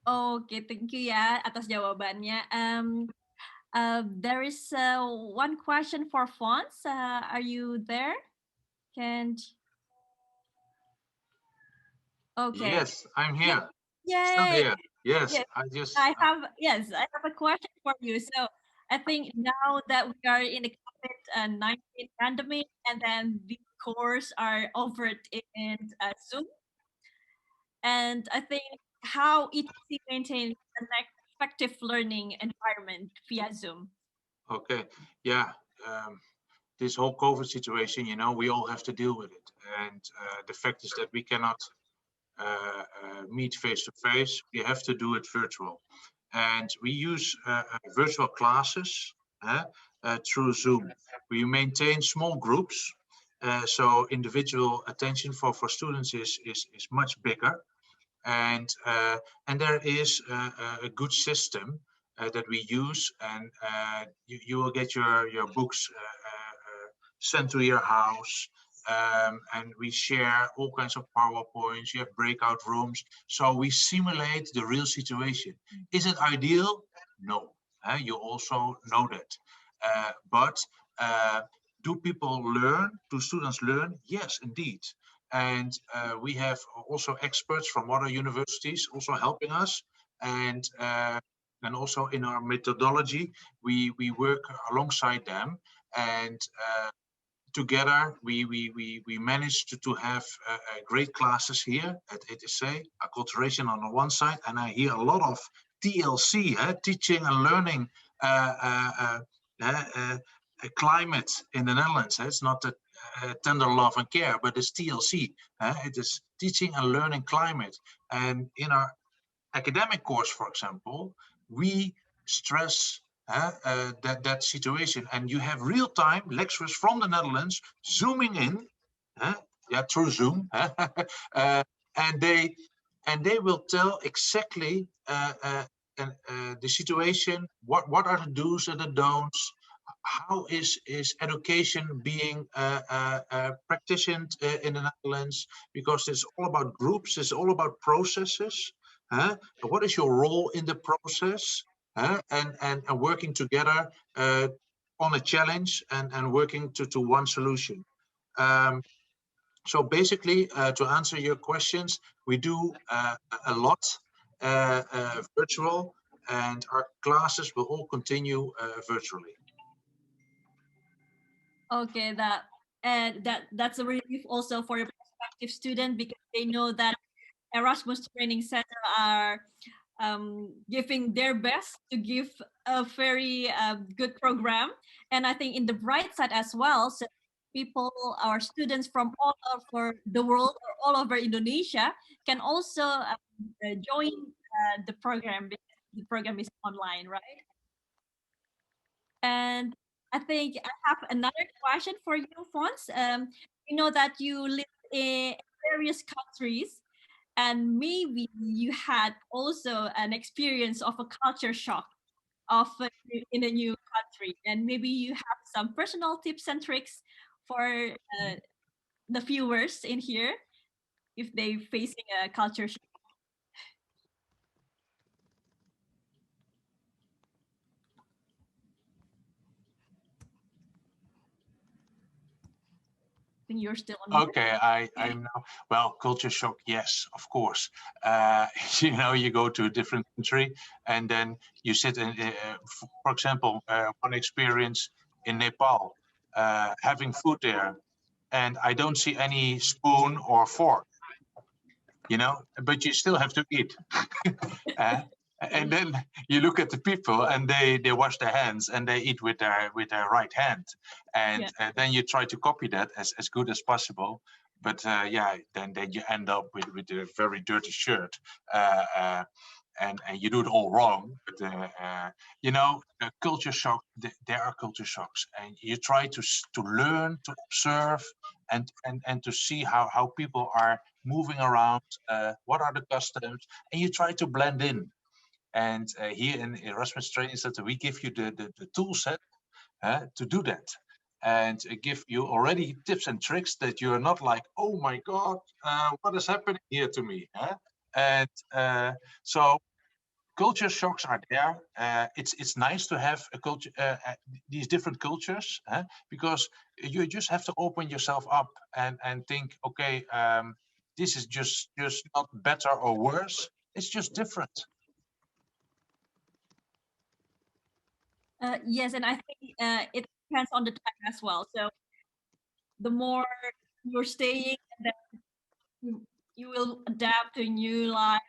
Oke, thank you ya atas jawabannya. There is one question for Fons. Are you there? Okay. Yes, I'm here. Yay! Still here. Yes, yes. I have a question for you. So I think now that we are in the COVID-19 pandemic, and then the course are offered in Zoom, and I think how ETC maintains an effective learning environment via Zoom. Okay, yeah. This whole COVID situation, we all have to deal with it. And the fact is that we cannot meet face to face, we have to do it virtual. And we use virtual classes through Zoom. We maintain small groups, so individual attention for students is much bigger. And there is a good system that we use, and you will get your books sent to your house. And we share all kinds of PowerPoints, you have breakout rooms. So we simulate the real situation. Is it ideal? No, you also know that. But do people learn? Do students learn? Yes, indeed. And we have also experts from other universities also helping us. And also in our methodology, we work alongside them. And together, we managed to have great classes here at ETC, acculturation on the one side, and I hear a lot of TLC, teaching and learning climate in the Netherlands. It's not the tender love and care, but it's TLC. It is teaching and learning climate. And in our academic course, for example, we stress that situation, and you have real-time lecturers from the Netherlands zooming in, through Zoom, and they will tell exactly the situation. What are the do's and the don'ts? How is education being practiced in the Netherlands? Because it's all about groups. It's all about processes. What is your role in the process? And working together on a challenge and working to one solution. So basically, to answer your questions, we do a lot virtual, and our classes will all continue virtually. Okay, that's a relief also for a prospective student, because they know that Erasmus Training Center are giving their best to give a very good program. And I think in the bright side as well, so people, our students from all over the world or all over Indonesia can also join the program, because the program is online, right? And I think I have another question for you, Fons. You know that you live in various countries, and maybe you had also an experience of a culture shock in a new country, and maybe you have some personal tips and tricks for the viewers in here if they're facing a culture shock. You're still on. Okay, I know. Well, culture shock, yes, of course. You go to a different country, and then you sit in, for example, one experience in Nepal, having food there, and I don't see any spoon or fork, but you still have to eat. And then you look at the people, and they wash their hands and they eat with their right hand, and then you try to copy that as good as possible, but then you end up with a very dirty shirt, and you do it all wrong. But culture shock. There are culture shocks, and you try to learn, to observe, and to see how people are moving around. What are the customs, and you try to blend in. And here in Erasmus Training Center, we give you the tool set to do that, and give you already tips and tricks that you're not like, oh my God, what is happening here to me? And so culture shocks are there. It's nice to have a culture, these different cultures, because you just have to open yourself up and think, okay, this is just not better or worse. It's just different. Yes, and I think it depends on the time as well. So the more you're staying, then you will adapt to a new life.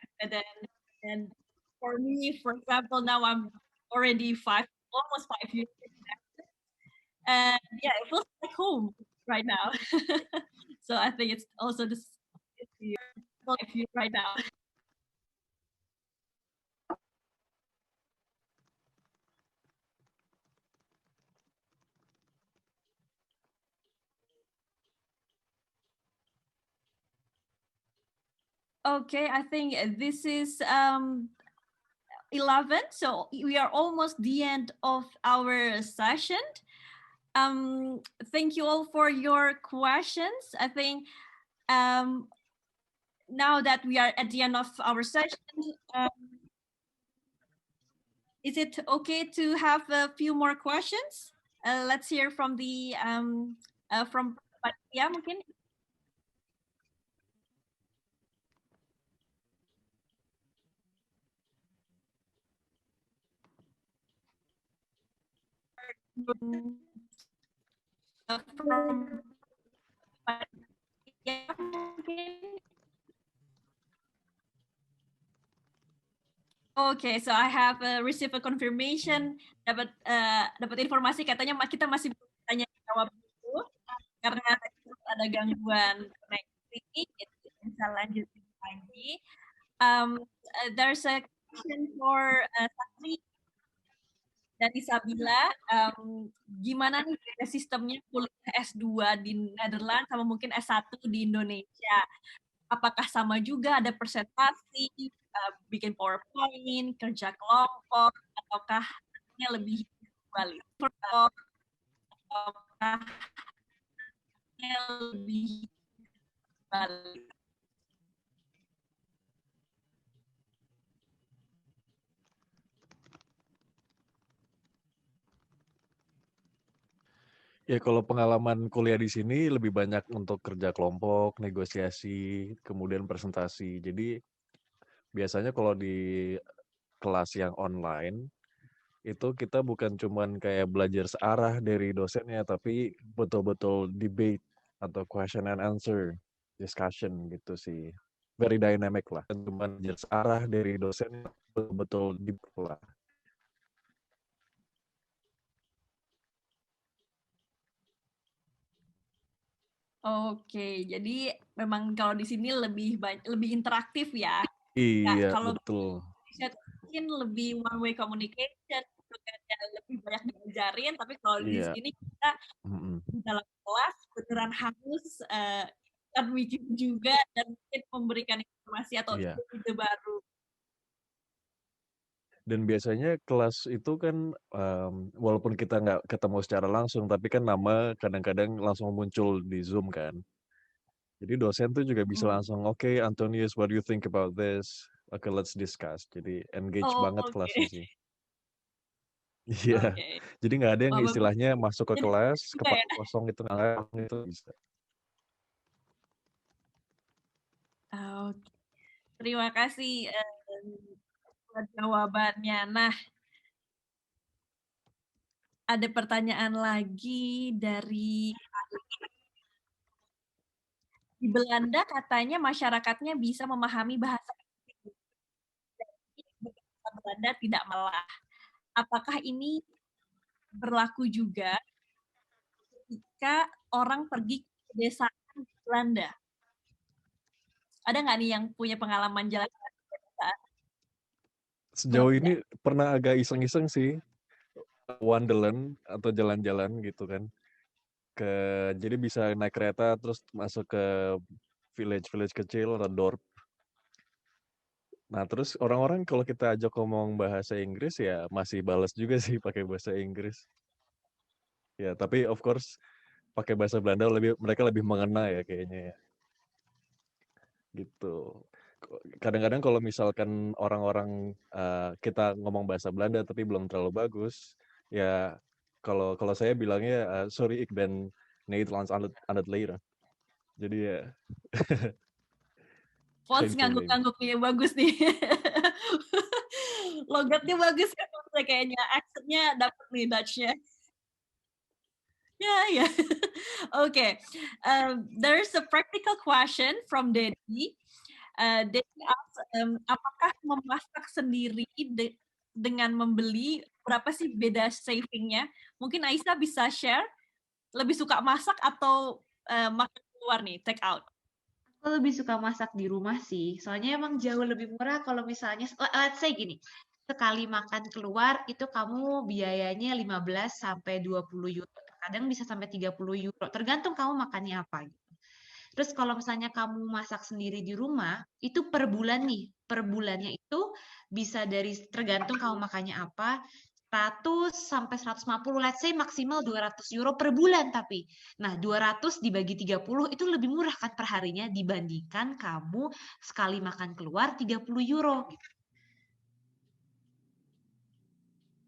And for me, for example, now I'm already almost 5 years in Texas, and it feels like home right now. So I think it's also this live you right now. Okay, I think this is 11, so we are almost the end of our session. Thank you all for your questions. I think now that we are at the end of our session, is it okay to have a few more questions? Let's hear from the from Patia mungkin. From Patia mungkin. Okay, so I have received a confirmation, dapat informasi katanya kita masih tanya jawab dulu karena ada gangguan koneksi, bisa lanjutin lagi. There's a question for Satri dan Isabila, gimana nih sistemnya kuliah S2 di Netherlands sama mungkin S1 di Indonesia? Apakah sama juga ada presentasi, bikin PowerPoint, kerja kelompok, ataukah lebih balik? Ataukah lebih balik? Ya kalau pengalaman kuliah di sini lebih banyak untuk kerja kelompok, negosiasi, kemudian presentasi. Jadi biasanya kalau di kelas yang online itu kita bukan cuman kayak belajar searah dari dosennya, tapi betul-betul debate atau question and answer, discussion gitu sih. Very dynamic lah. Cuman belajar searah dari dosennya, betul-betul debate lah. Oke, jadi memang kalau di sini lebih interaktif ya. Iya, kalau betul. Mungkin lebih one way communication, lebih banyak diajarin, tapi kalau di sini kita dalam kelas beneran harus mikir juga dan mungkin memberikan informasi atau ide baru. Dan biasanya kelas itu kan walaupun kita nggak ketemu secara langsung, tapi kan nama kadang-kadang langsung muncul di Zoom kan. Jadi dosen tuh juga bisa langsung, okay, Antonius, what do you think about this? Okay, let's discuss. Jadi engage banget kelasnya sih. Iya. Jadi nggak ada yang istilahnya masuk ke kelas, kepala kosong itu nggak itu bisa. Terima kasih buat jawabannya. Nah, ada pertanyaan lagi dari di Belanda, katanya masyarakatnya bisa memahami bahasa Inggris. Belanda tidak malah. Apakah ini berlaku juga ketika orang pergi ke pedesaan di Belanda? Ada nggak nih yang punya pengalaman jalan? Sejauh ini pernah agak iseng-iseng sih, Wonderland atau jalan-jalan gitu kan. Jadi bisa naik kereta terus masuk ke village kecil atau dorp. Nah terus orang-orang kalau kita ajak ngomong bahasa Inggris ya masih balas juga sih pakai bahasa Inggris. Ya tapi of course pakai bahasa Belanda mereka lebih mengena ya kayaknya ya. Gitu. Kadang-kadang kalau misalkan orang-orang kita ngomong bahasa Belanda tapi belum terlalu bagus, ya kalau saya bilangnya sorry ik ben Nederlands aan het leren. Jadi ya. Fonts ngangguk-ngangguk nih, bagus nih. Logatnya bagus kan, kayaknya accent-nya dapet nih Dutch-nya. Yeah. Okay. There's a practical question from Dedi. Dedi asks, apakah memasak sendiri dengan membeli, berapa sih beda saving-nya? Mungkin Aisyah bisa share, lebih suka masak atau makan keluar nih, take out? Aku lebih suka masak di rumah sih, soalnya emang jauh lebih murah kalau misalnya, let's say gini, sekali makan keluar itu kamu biayanya 15 sampai 20 euro, kadang bisa sampai 30 euro, tergantung kamu makannya apa. Terus kalau misalnya kamu masak sendiri di rumah, itu per bulan nih, per bulannya itu bisa dari tergantung kamu makannya apa, 100 sampai 150, let's say maksimal 200 euro per bulan tapi. Nah, 200 dibagi 30 itu lebih murah kan per harinya dibandingkan kamu sekali makan keluar 30 euro.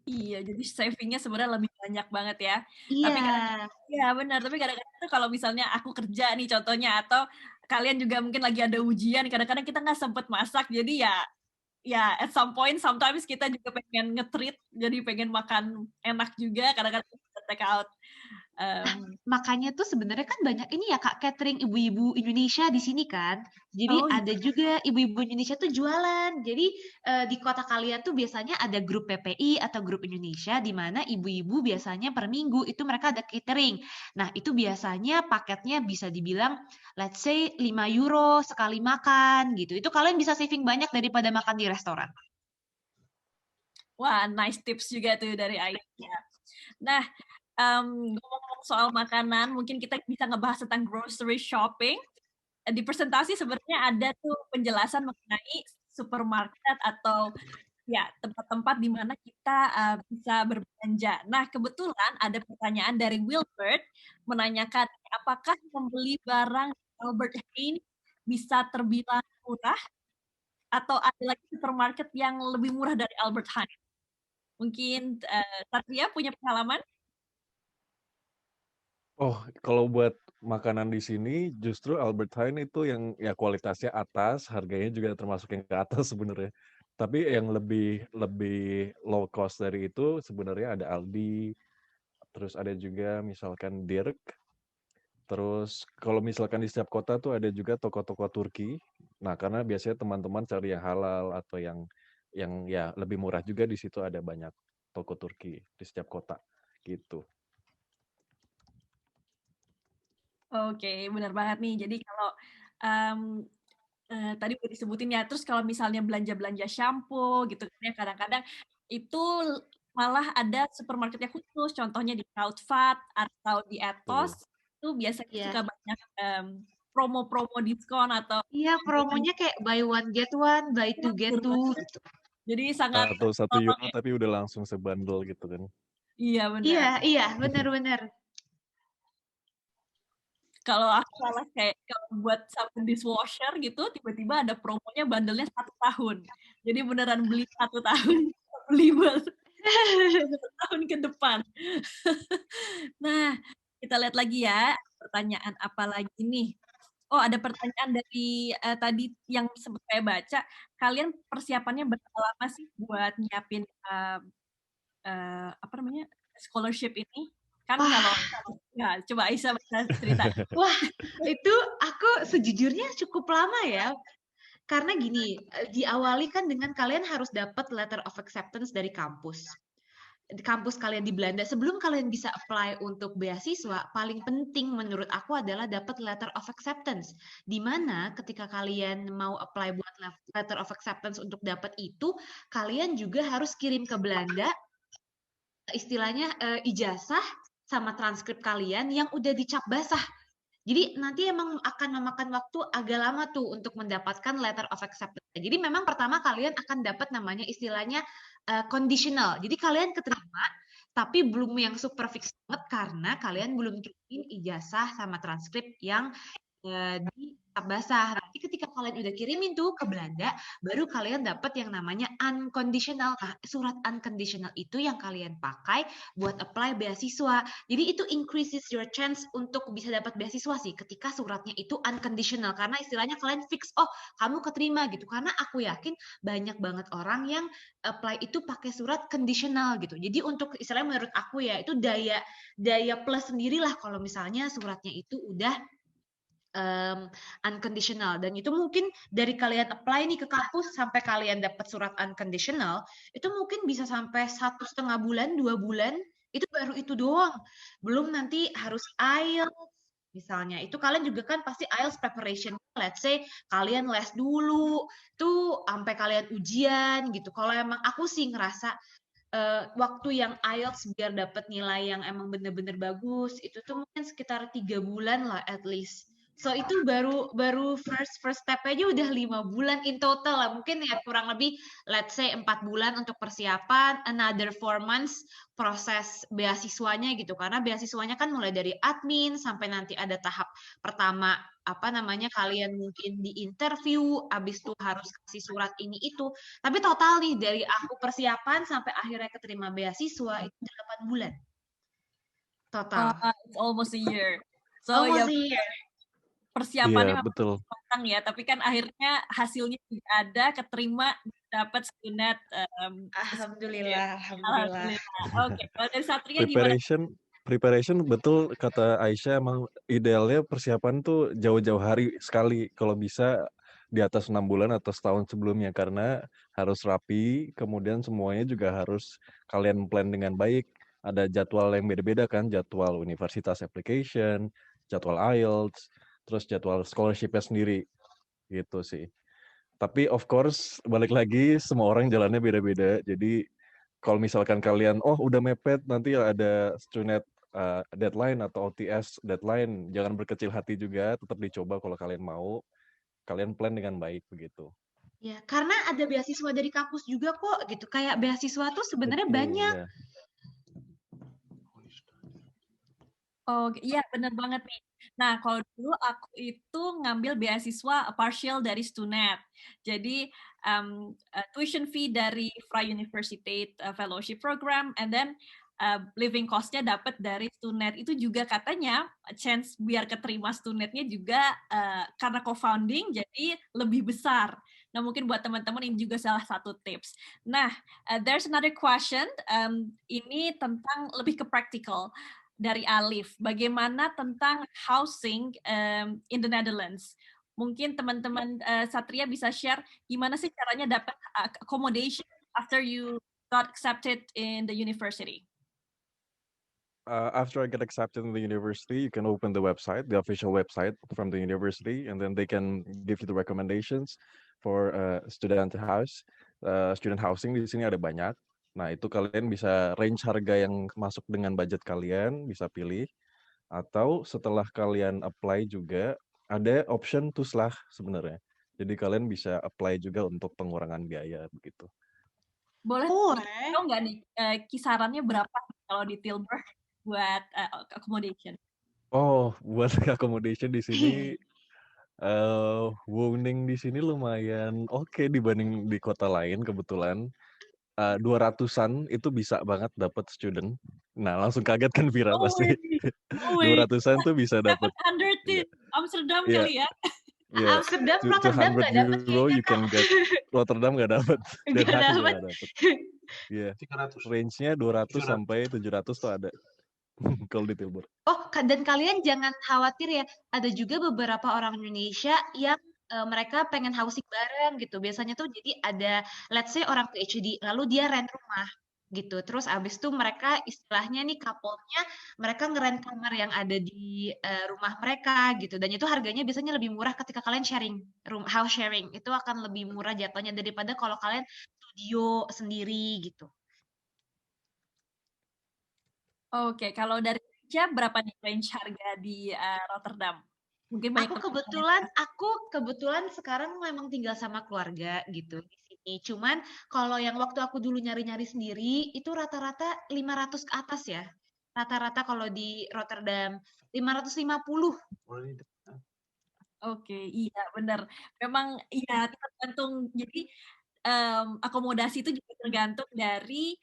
Iya, jadi savingnya sebenarnya lebih banyak banget ya. Tapi Iya. ya benar, tapi kadang-kadang tuh kalau misalnya aku kerja nih contohnya, atau kalian juga mungkin lagi ada ujian, kadang-kadang kita nggak sempet masak, jadi ya at some point sometimes kita juga pengen nge-treat, jadi pengen makan enak juga, kadang-kadang kita take out. Makanya tuh sebenarnya kan banyak ini ya Kak, catering ibu-ibu Indonesia di sini kan. Jadi Oh, ada juga ibu-ibu Indonesia tuh jualan. Jadi di kota kalian tuh biasanya ada grup PPI atau grup Indonesia di mana ibu-ibu biasanya per minggu itu mereka ada catering. Nah, itu biasanya paketnya bisa dibilang let's say 5 euro sekali makan gitu. Itu kalian bisa saving banyak daripada makan di restoran. wah, nice tips juga tuh dari Aisyah. Nah, ngomong-ngomong soal makanan, mungkin kita bisa ngebahas tentang grocery shopping. Di presentasi sebenarnya ada tuh penjelasan mengenai supermarket atau ya tempat-tempat di mana kita bisa berbelanja. Nah, kebetulan ada pertanyaan dari Wilbert menanyakan apakah membeli barang di Albert Heijn bisa terbilang murah atau ada lagi supermarket yang lebih murah dari Albert Heijn? Mungkin Satria punya pengalaman? Oh, kalau buat makanan di sini justru Albert Heijn itu yang ya kualitasnya atas, harganya juga termasuk yang ke atas sebenarnya. Tapi yang lebih low cost dari itu sebenarnya ada Aldi, terus ada juga misalkan Dirk. Terus kalau misalkan di setiap kota tuh ada juga toko-toko Turki. Nah, karena biasanya teman-teman cari yang halal atau yang ya lebih murah juga, di situ ada banyak toko Turki di setiap kota gitu. Oke, benar banget nih. Jadi kalau tadi udah disebutin ya, terus kalau misalnya belanja-belanja shampoo gitu kan ya, kadang-kadang itu malah ada supermarketnya khusus, contohnya di Kruidvat atau di Etos, itu biasanya Iya. suka banyak promo-promo diskon atau Iya, promonya kayak buy one get one, buy two get two gitu. jadi sangat Atau 1 tolong euro ya. tapi udah langsung sebundle gitu kan. Iya benar. Iya, benar-benar. Kalau aku malah kayak kalau buat sabun dishwasher gitu, tiba-tiba ada promonya bandelnya 1 tahun. Jadi beneran beli 1 tahun, beli buat 1 tahun ke depan. Nah, kita lihat lagi ya, pertanyaan apa lagi nih? Oh, ada pertanyaan dari tadi yang sempat saya baca, kalian persiapannya berapa lama sih buat nyiapin apa namanya, scholarship ini? Kan kalau ya, coba Aisyah bisa cerita. Wah, itu aku sejujurnya cukup lama ya. Karena gini, diawali kan dengan kalian harus dapat letter of acceptance dari kampus. Di kampus kalian di Belanda, sebelum kalian bisa apply untuk beasiswa, paling penting menurut aku adalah dapat letter of acceptance. Di mana ketika kalian mau apply buat letter of acceptance untuk dapat itu, kalian juga harus kirim ke Belanda istilahnya ijazah sama transkrip kalian yang udah dicap basah. Jadi nanti emang akan memakan waktu agak lama tuh untuk mendapatkan letter of acceptance. Jadi memang pertama kalian akan dapat namanya istilahnya conditional. Jadi kalian keterima, tapi belum yang super fix banget karena kalian belum kirim ijazah sama transkrip yang di tab basah. Nanti ketika kalian udah kirimin tuh ke Belanda, baru kalian dapat yang namanya unconditional. Nah, surat unconditional itu yang kalian pakai buat apply beasiswa. Jadi itu increases your chance untuk bisa dapat beasiswa sih ketika suratnya itu unconditional. Karena istilahnya kalian fix, oh kamu keterima gitu. Karena aku yakin banyak banget orang yang apply itu pakai surat conditional gitu. Jadi untuk istilahnya menurut aku ya, itu daya plus sendirilah kalau misalnya suratnya itu udah unconditional, dan itu mungkin dari kalian apply nih ke kampus sampai kalian dapat surat unconditional itu mungkin bisa sampai 1,5 bulan 2 bulan, itu baru itu doang, belum nanti harus IELTS, Misalnya, itu kalian juga kan pasti IELTS preparation. Let's say kalian les dulu, tuh sampai kalian ujian gitu. Kalau emang aku sih ngerasa waktu yang IELTS biar dapat nilai yang emang bener-bener bagus, itu tuh mungkin sekitar 3 bulan lah at least. So itu baru first step aja udah 5 bulan in total lah. Mungkin ya kurang lebih let's say 4 bulan untuk persiapan, another 4 months proses beasiswanya gitu. Karena beasiswanya kan mulai dari admin sampai nanti ada tahap pertama apa namanya kalian mungkin di interview, habis itu harus kasih surat ini itu. Tapi total nih dari aku persiapan sampai akhirnya keterima beasiswa itu 8 bulan. Total. It's almost a year. So Almost ya a year. persiapannya Iya, memang betul. matang ya, tapi kan akhirnya hasilnya juga ada, keterima, dapat Stunet. Alhamdulillah. Oke, kalau dari Satria gimana? Preparation betul kata Aisyah, emang idealnya persiapan tuh jauh-jauh hari sekali, kalau bisa di atas 6 bulan atau setahun sebelumnya, karena harus rapi, kemudian semuanya juga harus kalian plan dengan baik. Ada jadwal yang beda-beda kan, jadwal universitas application, jadwal IELTS, terus jadwal scholarship-nya sendiri, gitu sih. Tapi of course, balik lagi, semua orang jalannya beda-beda, jadi kalau misalkan kalian, udah mepet, nanti ada Stunet deadline atau OTS deadline, jangan berkecil hati juga, tetap dicoba kalau kalian mau, kalian plan dengan baik begitu. Ya, karena ada beasiswa dari kampus juga kok gitu. Kayak beasiswa tuh sebenarnya banyak. Ya. Oh iya benar banget nih. Nah kalau dulu aku itu ngambil beasiswa partial dari Stunet. Jadi tuition fee dari Vrije Universiteit Fellowship Program, and then living cost-nya dapat dari Stunet. Itu juga katanya chance biar keterima Stunetnya juga karena co-founding jadi lebih besar. Nah mungkin buat teman-teman ini juga salah satu tips. Nah there's another question. Ini tentang lebih ke practical. Dari Alif, bagaimana tentang housing in the Netherlands? Mungkin teman-teman Satria bisa share gimana sih caranya dapat accommodation after you got accepted in the university? After I get accepted in the university, you can open the website, the official website from the university, and then they can give you the recommendations for student housing. Di sini ada banyak. Nah, itu kalian bisa range harga yang masuk dengan budget kalian, bisa pilih. Atau setelah kalian apply juga, ada option to SLAH sebenarnya. Jadi kalian bisa apply juga untuk pengurangan biaya, begitu. Boleh tahu nggak nih kisarannya berapa kalau di Tilburg buat accommodation? Buat accommodation di sini, Woning di sini lumayan oke dibanding di kota lain kebetulan. 200-an itu bisa banget dapat student. Nah, langsung kaget kan Vira pasti. 200-an tuh bisa dapat. 100 Amsterdam kali ya? Amsterdam, Rotterdam nggak dapat euro you can get. Rotterdam nggak dapat. Dan Nggak Haag juga dapat. nggak dapat. Iya. 300. Range-nya 200 sampai 700 tuh ada. Kalau di Tilburg. Dan kalian jangan khawatir ya, ada juga beberapa orang Indonesia yang mereka pengen housing bareng gitu. Biasanya tuh jadi ada, let's say orang PhD, lalu dia rent rumah gitu. Terus abis itu mereka istilahnya nih couple-nya, mereka ngerent kamar yang ada di rumah mereka gitu. Dan itu harganya biasanya lebih murah ketika kalian sharing, house sharing. Itu akan lebih murah jatuhnya daripada kalau kalian studio sendiri gitu. Oke, kalau dari Indonesia berapa nih range harga di Rotterdam? Mungkin banyak aku kebetulan sekarang memang tinggal sama keluarga gitu di sini. Cuman kalau yang waktu aku dulu nyari-nyari sendiri itu rata-rata 500 ke atas ya. Rata-rata kalau di Rotterdam 550. Oke, iya benar. Memang iya tergantung. Jadi akomodasi itu juga tergantung dari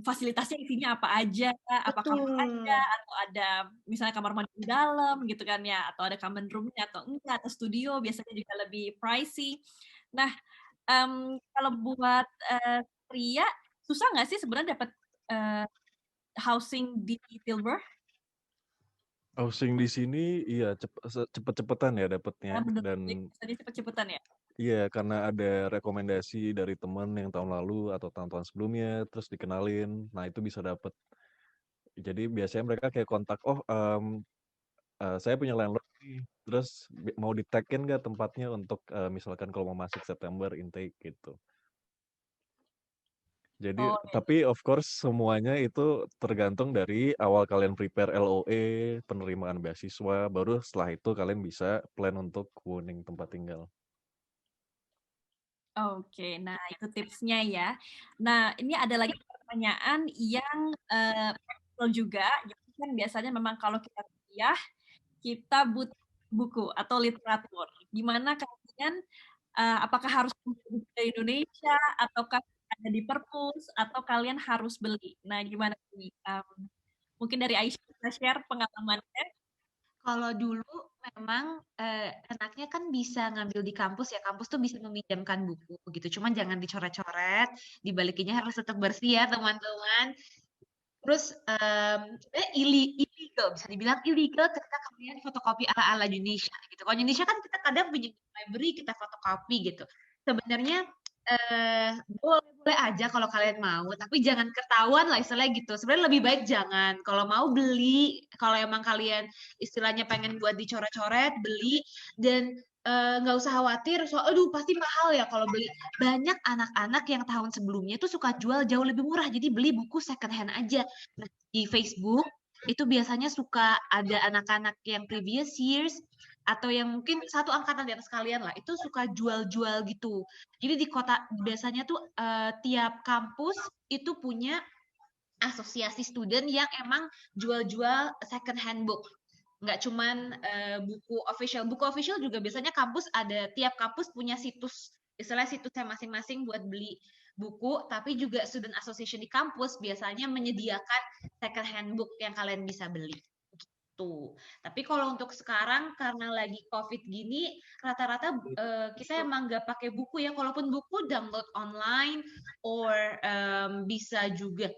fasilitasnya isinya apa aja, apakah ada atau ada misalnya kamar mandi di dalam gitu kan ya, atau ada common room-nya atau enggak, atau studio biasanya juga lebih pricey. Nah, kalau buat pria susah nggak sih sebenarnya dapat housing di Tilburg? Housing di sini iya cepet-cepetan ya dapatnya dan cepet-cepetan ya. Iya, karena ada rekomendasi dari teman yang tahun lalu atau tahun-tahun sebelumnya, terus dikenalin, nah itu bisa dapet. Jadi biasanya mereka kayak kontak, saya punya landlord nih, terus mau di-tag-in nggak tempatnya untuk misalkan kalau mau masuk September intake gitu. Jadi, tapi of course semuanya itu tergantung dari awal kalian prepare LOE, penerimaan beasiswa, baru setelah itu kalian bisa plan untuk kuning tempat tinggal. Oke, nah itu tipsnya ya. Nah, ini ada lagi pertanyaan yang practical juga. Jadi kan biasanya memang kalau kita kuliah, kita butuh buku atau literatur. Gimana kalian, apakah harus buku dari Indonesia, ataukah ada di perpus, atau kalian harus beli? Nah, gimana nih? Mungkin dari Aisyah bisa share pengalamannya. Kalau dulu memang enaknya kan bisa ngambil di kampus ya, kampus tuh bisa meminjamkan buku gitu. Cuman jangan dicoret-coret, dibalikinnya harus tetap bersih ya teman-teman. Terus illegal, bisa dibilang illegal ketika kalian fotokopi ala-ala Indonesia gitu. Kalau Indonesia kan kita kadang punya library, kita fotokopi gitu. Sebenarnya boleh aja kalau kalian mau, tapi jangan ketahuan lah istilahnya gitu. Sebenarnya lebih baik jangan. Kalau mau beli, kalau emang kalian istilahnya pengen buat dicoret-coret, beli. Dan nggak usah khawatir soal aduh pasti mahal ya kalau beli. Banyak anak-anak yang tahun sebelumnya tuh suka jual jauh lebih murah, jadi beli buku second hand aja. Nah, di Facebook itu biasanya suka ada anak-anak yang previous years atau yang mungkin satu angkatan di atas kalian lah, itu suka jual-jual gitu. Jadi di kota biasanya tuh tiap kampus itu punya asosiasi student yang emang jual-jual second hand book. Nggak cuman buku official juga biasanya kampus ada, tiap kampus punya situs, istilahnya situsnya masing-masing buat beli buku, tapi juga student association di kampus biasanya menyediakan second hand book yang kalian bisa beli gitu. Tapi kalau untuk sekarang karena lagi COVID gini, rata-rata kita emang nggak pakai buku ya, kalaupun buku download online or bisa juga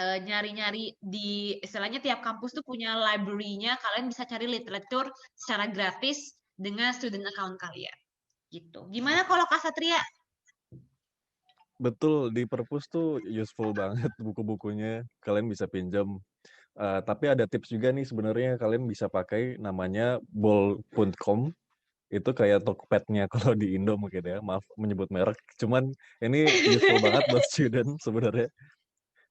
nyari-nyari di istilahnya tiap kampus tuh punya library-nya, kalian bisa cari literatur secara gratis dengan student account kalian gitu. Gimana kalau Kak Satria? Betul, di perpus tuh useful banget buku-bukunya, kalian bisa pinjam. Tapi ada tips juga nih sebenarnya, kalian bisa pakai namanya bol.com. Itu kayak Tokped-nya kalau di Indo mungkin ya, maaf menyebut merek. Cuman ini useful banget buat student sebenarnya.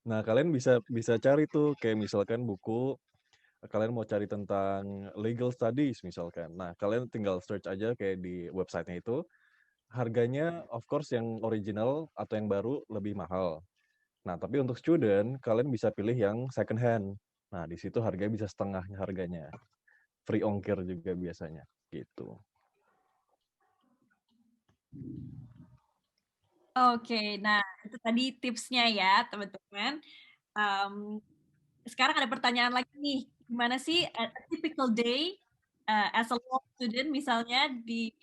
Nah, kalian bisa cari tuh kayak misalkan buku kalian mau cari tentang legal studies misalkan. Nah, kalian tinggal search aja kayak di websitenya itu. Harganya of course yang original atau yang baru lebih mahal. Nah, tapi untuk student kalian bisa pilih yang second hand. Nah, di situ harganya bisa setengah harganya. Free ongkir juga biasanya gitu. Oke, nah itu tadi tipsnya ya teman-teman. Sekarang ada pertanyaan lagi nih, gimana sih a typical day as a law student misalnya di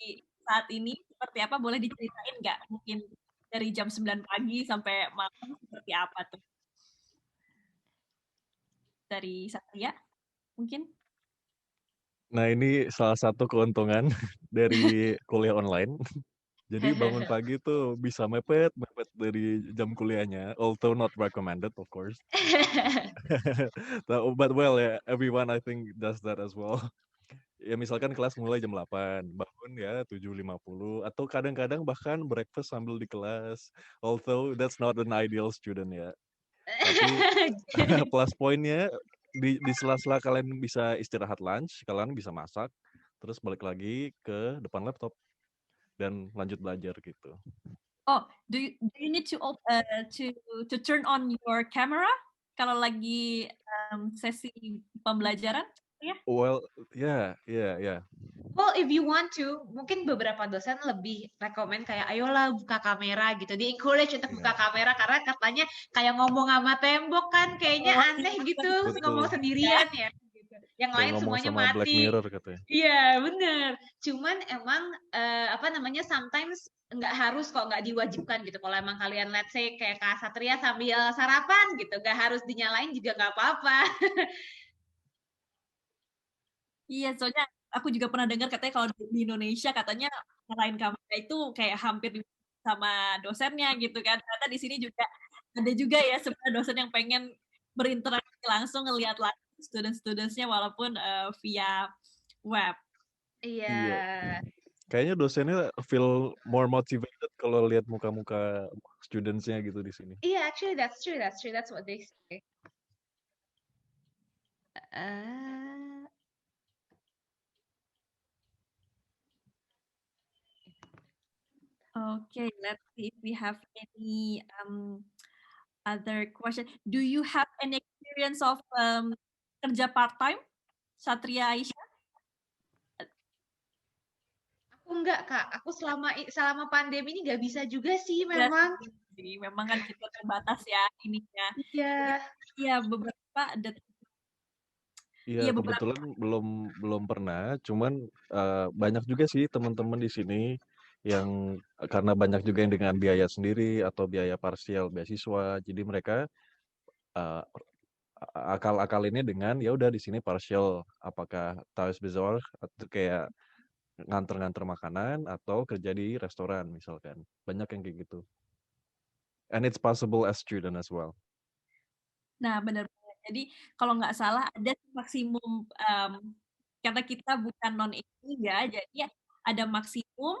saat ini seperti apa? Boleh diceritain nggak? Mungkin dari jam 9 pagi sampai malam seperti apa tuh? Dari Satria mungkin? Nah, ini salah satu keuntungan dari kuliah online. Jadi bangun pagi tuh bisa mepet dari jam kuliahnya, although not recommended of course. But well ya, everyone I think does that as well. Ya misalkan kelas mulai jam 8, bangun ya 7.50, atau kadang-kadang bahkan breakfast sambil di kelas. Although that's not an ideal student ya. Tapi plus poinnya di sela-sela kalian bisa istirahat lunch, kalian bisa masak, terus balik lagi ke depan laptop dan lanjut belajar gitu. Oh, do you need to turn on your camera kalau lagi sesi pembelajaran? Ya? Well, yeah. Well, if you want to, mungkin beberapa dosen lebih rekomen kayak ayolah buka kamera gitu. Di encourage untuk buka kamera karena katanya kayak ngomong sama tembok kan, kayaknya aneh gitu ngomong sendirian ya. Gitu. Yang lain semuanya sama mati. Black Mirror katanya. Iya bener. Cuman emang apa namanya sometimes nggak harus kok, nggak diwajibkan gitu. Kalau emang kalian let's say kayak Kak Satria sambil sarapan gitu, nggak harus dinyalain juga nggak apa-apa. Iya, soalnya aku juga pernah dengar katanya kalau di Indonesia katanya nyalain kamera itu kayak hampir sama dosennya gitu kan. Ternyata di sini juga ada juga ya sebenarnya dosen yang pengen berinteraksi langsung ngelihat langsung student-studentsnya walaupun via web. Iya. Kayaknya dosennya feel more motivated kalau lihat muka-muka students-nya gitu di sini. Yeah, actually that's true. That's true. That's what they say. Okay, let's see if we have any other question. Do you have any experience of kerja part-time, Satria Aisyah? Aku enggak, Kak. Aku selama pandemi ini nggak bisa juga sih Iya memang. sih, memang kan kita terbatas ya ininya. Iya. Iya, beberapa ada. Iya, beberapa. kebetulan belum pernah, cuman banyak juga sih teman-teman di sini yang karena banyak juga yang dengan biaya sendiri atau biaya parsial beasiswa, jadi mereka akal-akalinnya dengan ya udah di sini partial, apakah thuisbezorgd atau kayak nganter-nganter makanan atau kerja di restoran misalkan, banyak yang kayak gitu. And it's possible as student as well. Nah, benar. Jadi kalau nggak salah ada maksimum karena kita bukan non-Indonesia, jadi ada maksimum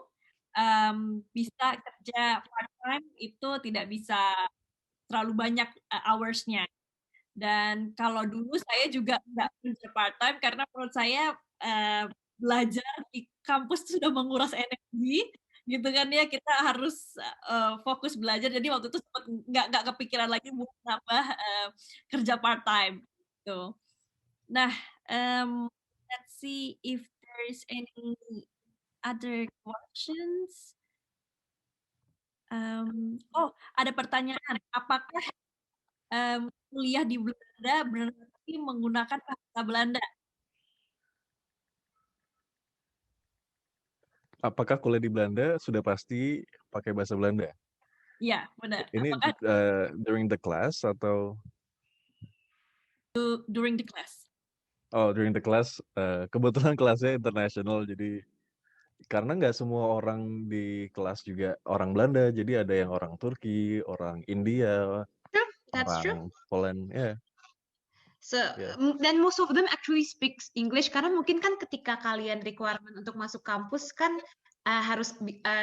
bisa kerja part-time itu tidak bisa terlalu banyak hours-nya. Dan kalau dulu saya juga nggak kerja part-time karena menurut saya belajar di kampus sudah menguras energi, gitu kan ya, kita harus fokus belajar. Jadi waktu itu sempat nggak kepikiran lagi buat nambah kerja part-time. Gitu. Nah, let's see if there's any other questions. Oh, ada pertanyaan. Apakah kuliah di Belanda berarti menggunakan bahasa Belanda? Apakah kuliah di Belanda sudah pasti pakai bahasa Belanda? Iya, benar. Ini Apakah during the class atau? During the class. Oh, during the class. Kebetulan kelasnya internasional, jadi karena nggak semua orang di kelas juga orang Belanda, jadi ada yang orang Turki, orang India, That's true. orang Poland, ya. Yeah. So, then most of them actually speaks English karena mungkin kan ketika kalian requirement untuk masuk kampus kan harus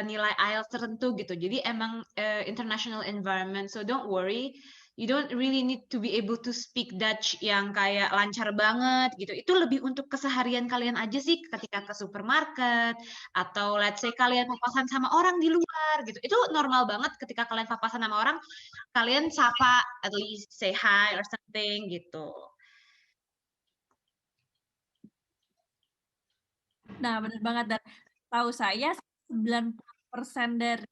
nilai IELTS tertentu gitu. Jadi emang international environment. So don't worry, you don't really need to be able to speak Dutch yang kayak lancar banget gitu. Itu lebih untuk keseharian kalian aja sih ketika ke supermarket atau let's say kalian papasan sama orang di luar gitu. Itu normal banget ketika kalian papasan sama orang, kalian sapa, at least say hi or something gitu. Nah, benar banget. Dan tahu saya 90% dari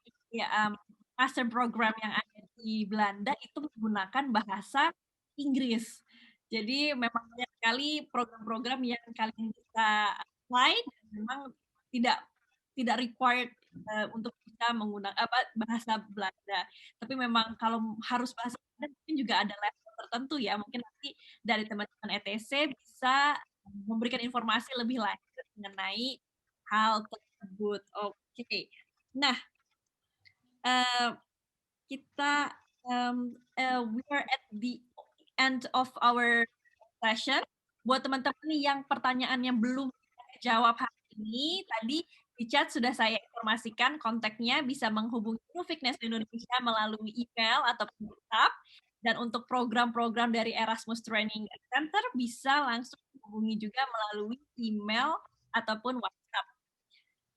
master program yang ada di Belanda itu menggunakan bahasa Inggris. Jadi memang banyak sekali program-program yang kalian bisa apply dan memang tidak required untuk bisa menggunakan bahasa Belanda. Tapi memang kalau harus bahasa Belanda mungkin juga ada level tertentu ya. Mungkin nanti dari teman-teman ETC bisa memberikan informasi lebih lanjut mengenai hal tersebut. Oke. Nah, kita we are at the end of our session. Buat teman-teman yang pertanyaannya belum dijawab hari ini, tadi di chat sudah saya informasikan kontaknya bisa menghubungi Nufiknes Indonesia melalui email ataupun WhatsApp. Dan untuk program-program dari Erasmus Training Center bisa langsung hubungi juga melalui email ataupun WhatsApp.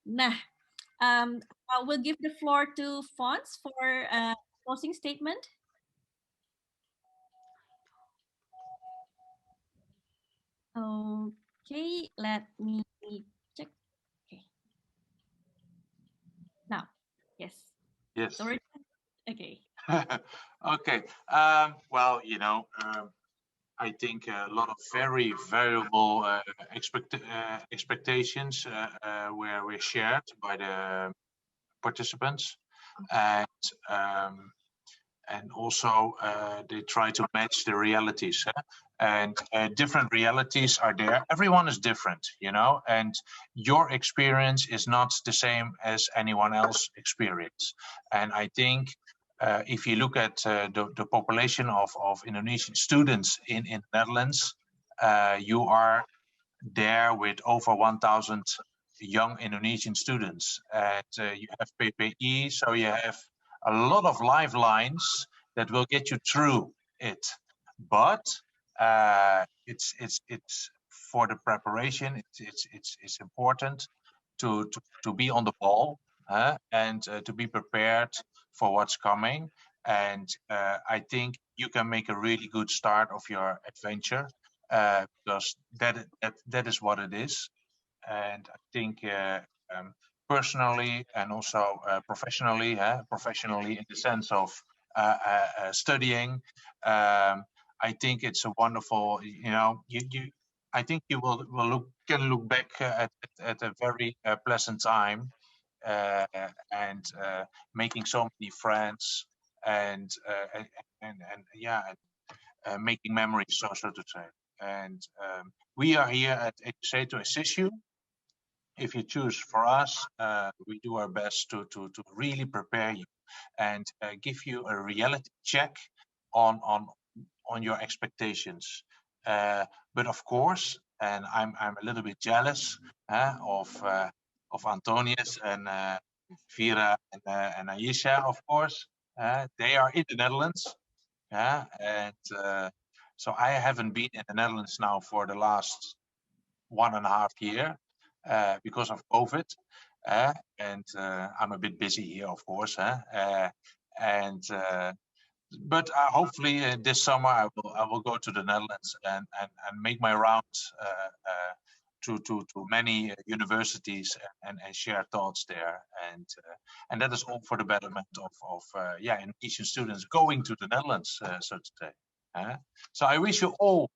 Nah, I will give the floor to Fons for closing statement. Okay, let me check. Okay. Now, yes. Yes. Sorry. Okay. Okay. Well, you know, I think a lot of very valuable expectations were shared by the participants, and also they try to match the realities, and different realities are there. Everyone is different, you know, and your experience is not the same as anyone else's experience. And I think if you look at the population of Indonesian students in Netherlands, you are there with over 1,000 young Indonesian students. And you have PPI, so you have a lot of lifelines that will get you through it. But it's for the preparation. It's important to be on the ball and to be prepared for what's coming. And I think you can make a really good start of your adventure because that is what it is. And I think personally and also professionally, professionally in the sense of studying, I think it's a wonderful, I think you can look back at a very pleasant time and making so many friends and making memories, so to say. And we are here at HSA to assist you. If you choose for us, we do our best to really prepare you and give you a reality check on your expectations. But of course, and I'm a little bit jealous of Antonius and Vera and Aisha, of course. They are in the Netherlands, and so I haven't been in the Netherlands now for the last 1.5 years because of COVID, and I'm a bit busy here, of course. But hopefully this summer I will go to the Netherlands and make my rounds to many universities and share thoughts there, and that is all for the betterment of Indonesian students going to the Netherlands, so to say. So I wish you all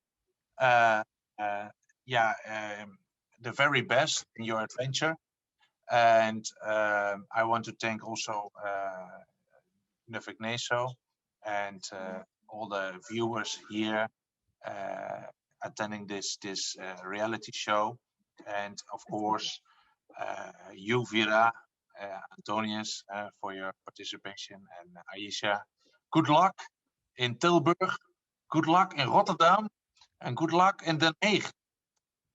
the very best in your adventure, and I want to thank also Nuffic-NESO and all the viewers here attending this reality show, and of course you, Vera, Antonius, for your participation, and Aisha. Good luck in Tilburg, good luck in Rotterdam, and good luck in Den Haag.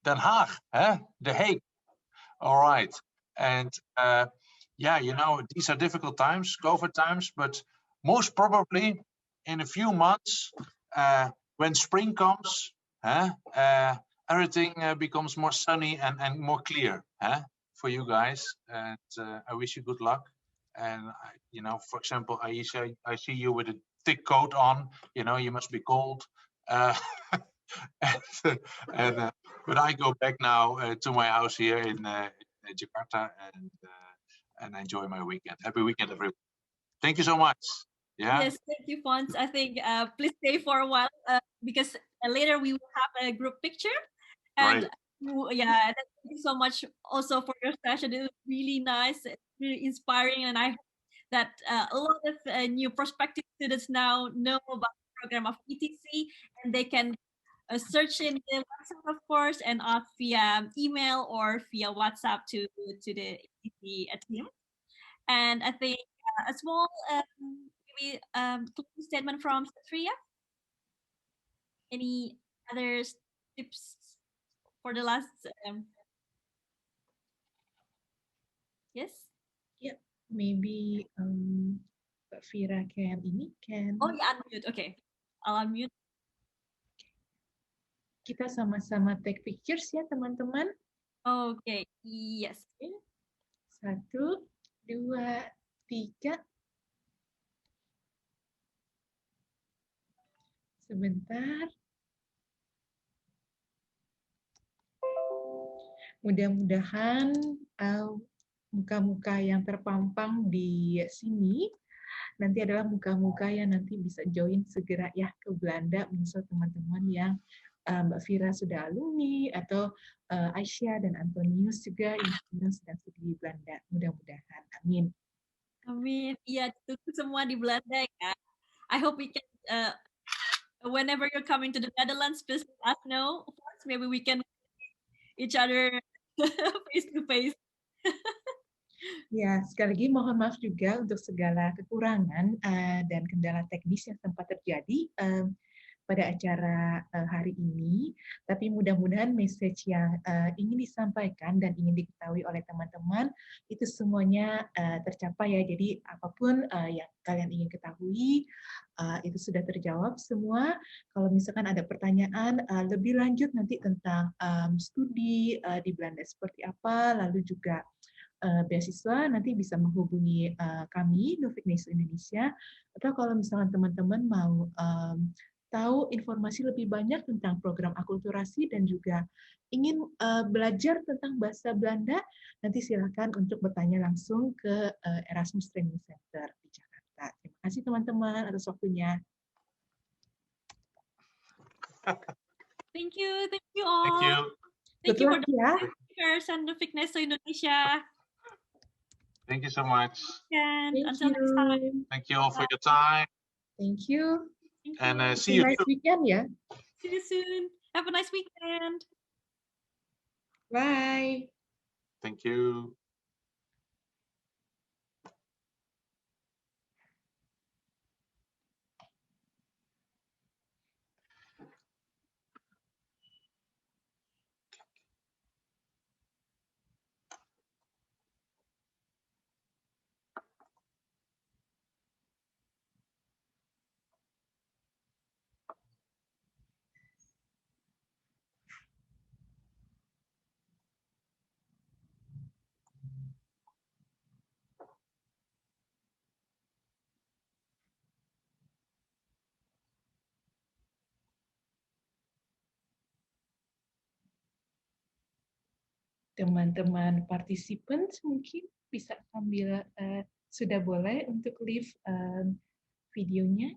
Den Haag, The Hague. All right, and these are difficult times, COVID times, but most probably in a few months, when spring comes, everything becomes more sunny and more clear for you guys. And I wish you good luck. And for example, Aisha, I see you with a thick coat on. You must be cold. But I go back now to my house here in Jakarta and enjoy my weekend. Happy weekend, everyone. Thank you so much. Yeah. Yes, thank you, Fons. I think please stay for a while because later we will have a group picture. And thank you so much also for your session. It was really nice, really inspiring, and I hope that a lot of new prospective students now know about the program of ETC, and they can search in the WhatsApp, of course, and ask via email or via WhatsApp to the ETC team. And I think a small maybe closing statement from Satria. Any other tips for the last? Yes. Yeah, maybe Vera can. Oh yeah, unmute. Okay, I'll unmute. Kita sama-sama take pictures ya, teman-teman. Okay. Yes. 1, 2, 3. Sebentar. Mudah-mudahan muka-muka yang terpampang di sini nanti adalah muka-muka yang nanti bisa join segera ya ke Belanda, misal teman-teman yang Mbak Vera sudah alumni atau Aisyah dan Antonius juga yang sedang studi di Belanda. Mudah-mudahan. Amin. Amin. Iya, tunggu semua di Belanda ya. I hope we can whenever you're coming to the Netherlands, please let us know. Of course, maybe we can each other face to face. Ya, sekali lagi mohon maaf juga untuk segala kekurangan dan kendala teknis yang sempat terjadi. pada acara hari ini, tapi mudah-mudahan message yang ingin disampaikan dan ingin diketahui oleh teman-teman itu semuanya tercapai ya. Jadi apapun yang kalian ingin ketahui itu sudah terjawab semua. Kalau misalkan ada pertanyaan lebih lanjut nanti tentang studi di Belanda seperti apa, lalu juga beasiswa, nanti bisa menghubungi kami, Novik Neso Indonesia, atau kalau misalkan teman-teman mau tahu informasi lebih banyak tentang program akulturasi dan juga ingin belajar tentang bahasa Belanda, nanti silakan untuk bertanya langsung ke Erasmus Training Center di Jakarta. Terima kasih teman-teman atas waktunya. Thank you all. Thank you. Thank you for Good the luck, ya. speakers and Novik Neso Indonesia. Thank you so much. And Thank until next time. you. Thank you all for your time. Thank you. Thank And you. see you Nice soon. weekend ya. See you soon. Have a nice weekend. Bye. Thank you. Teman-teman participants mungkin bisa sambil sudah boleh untuk leave videonya.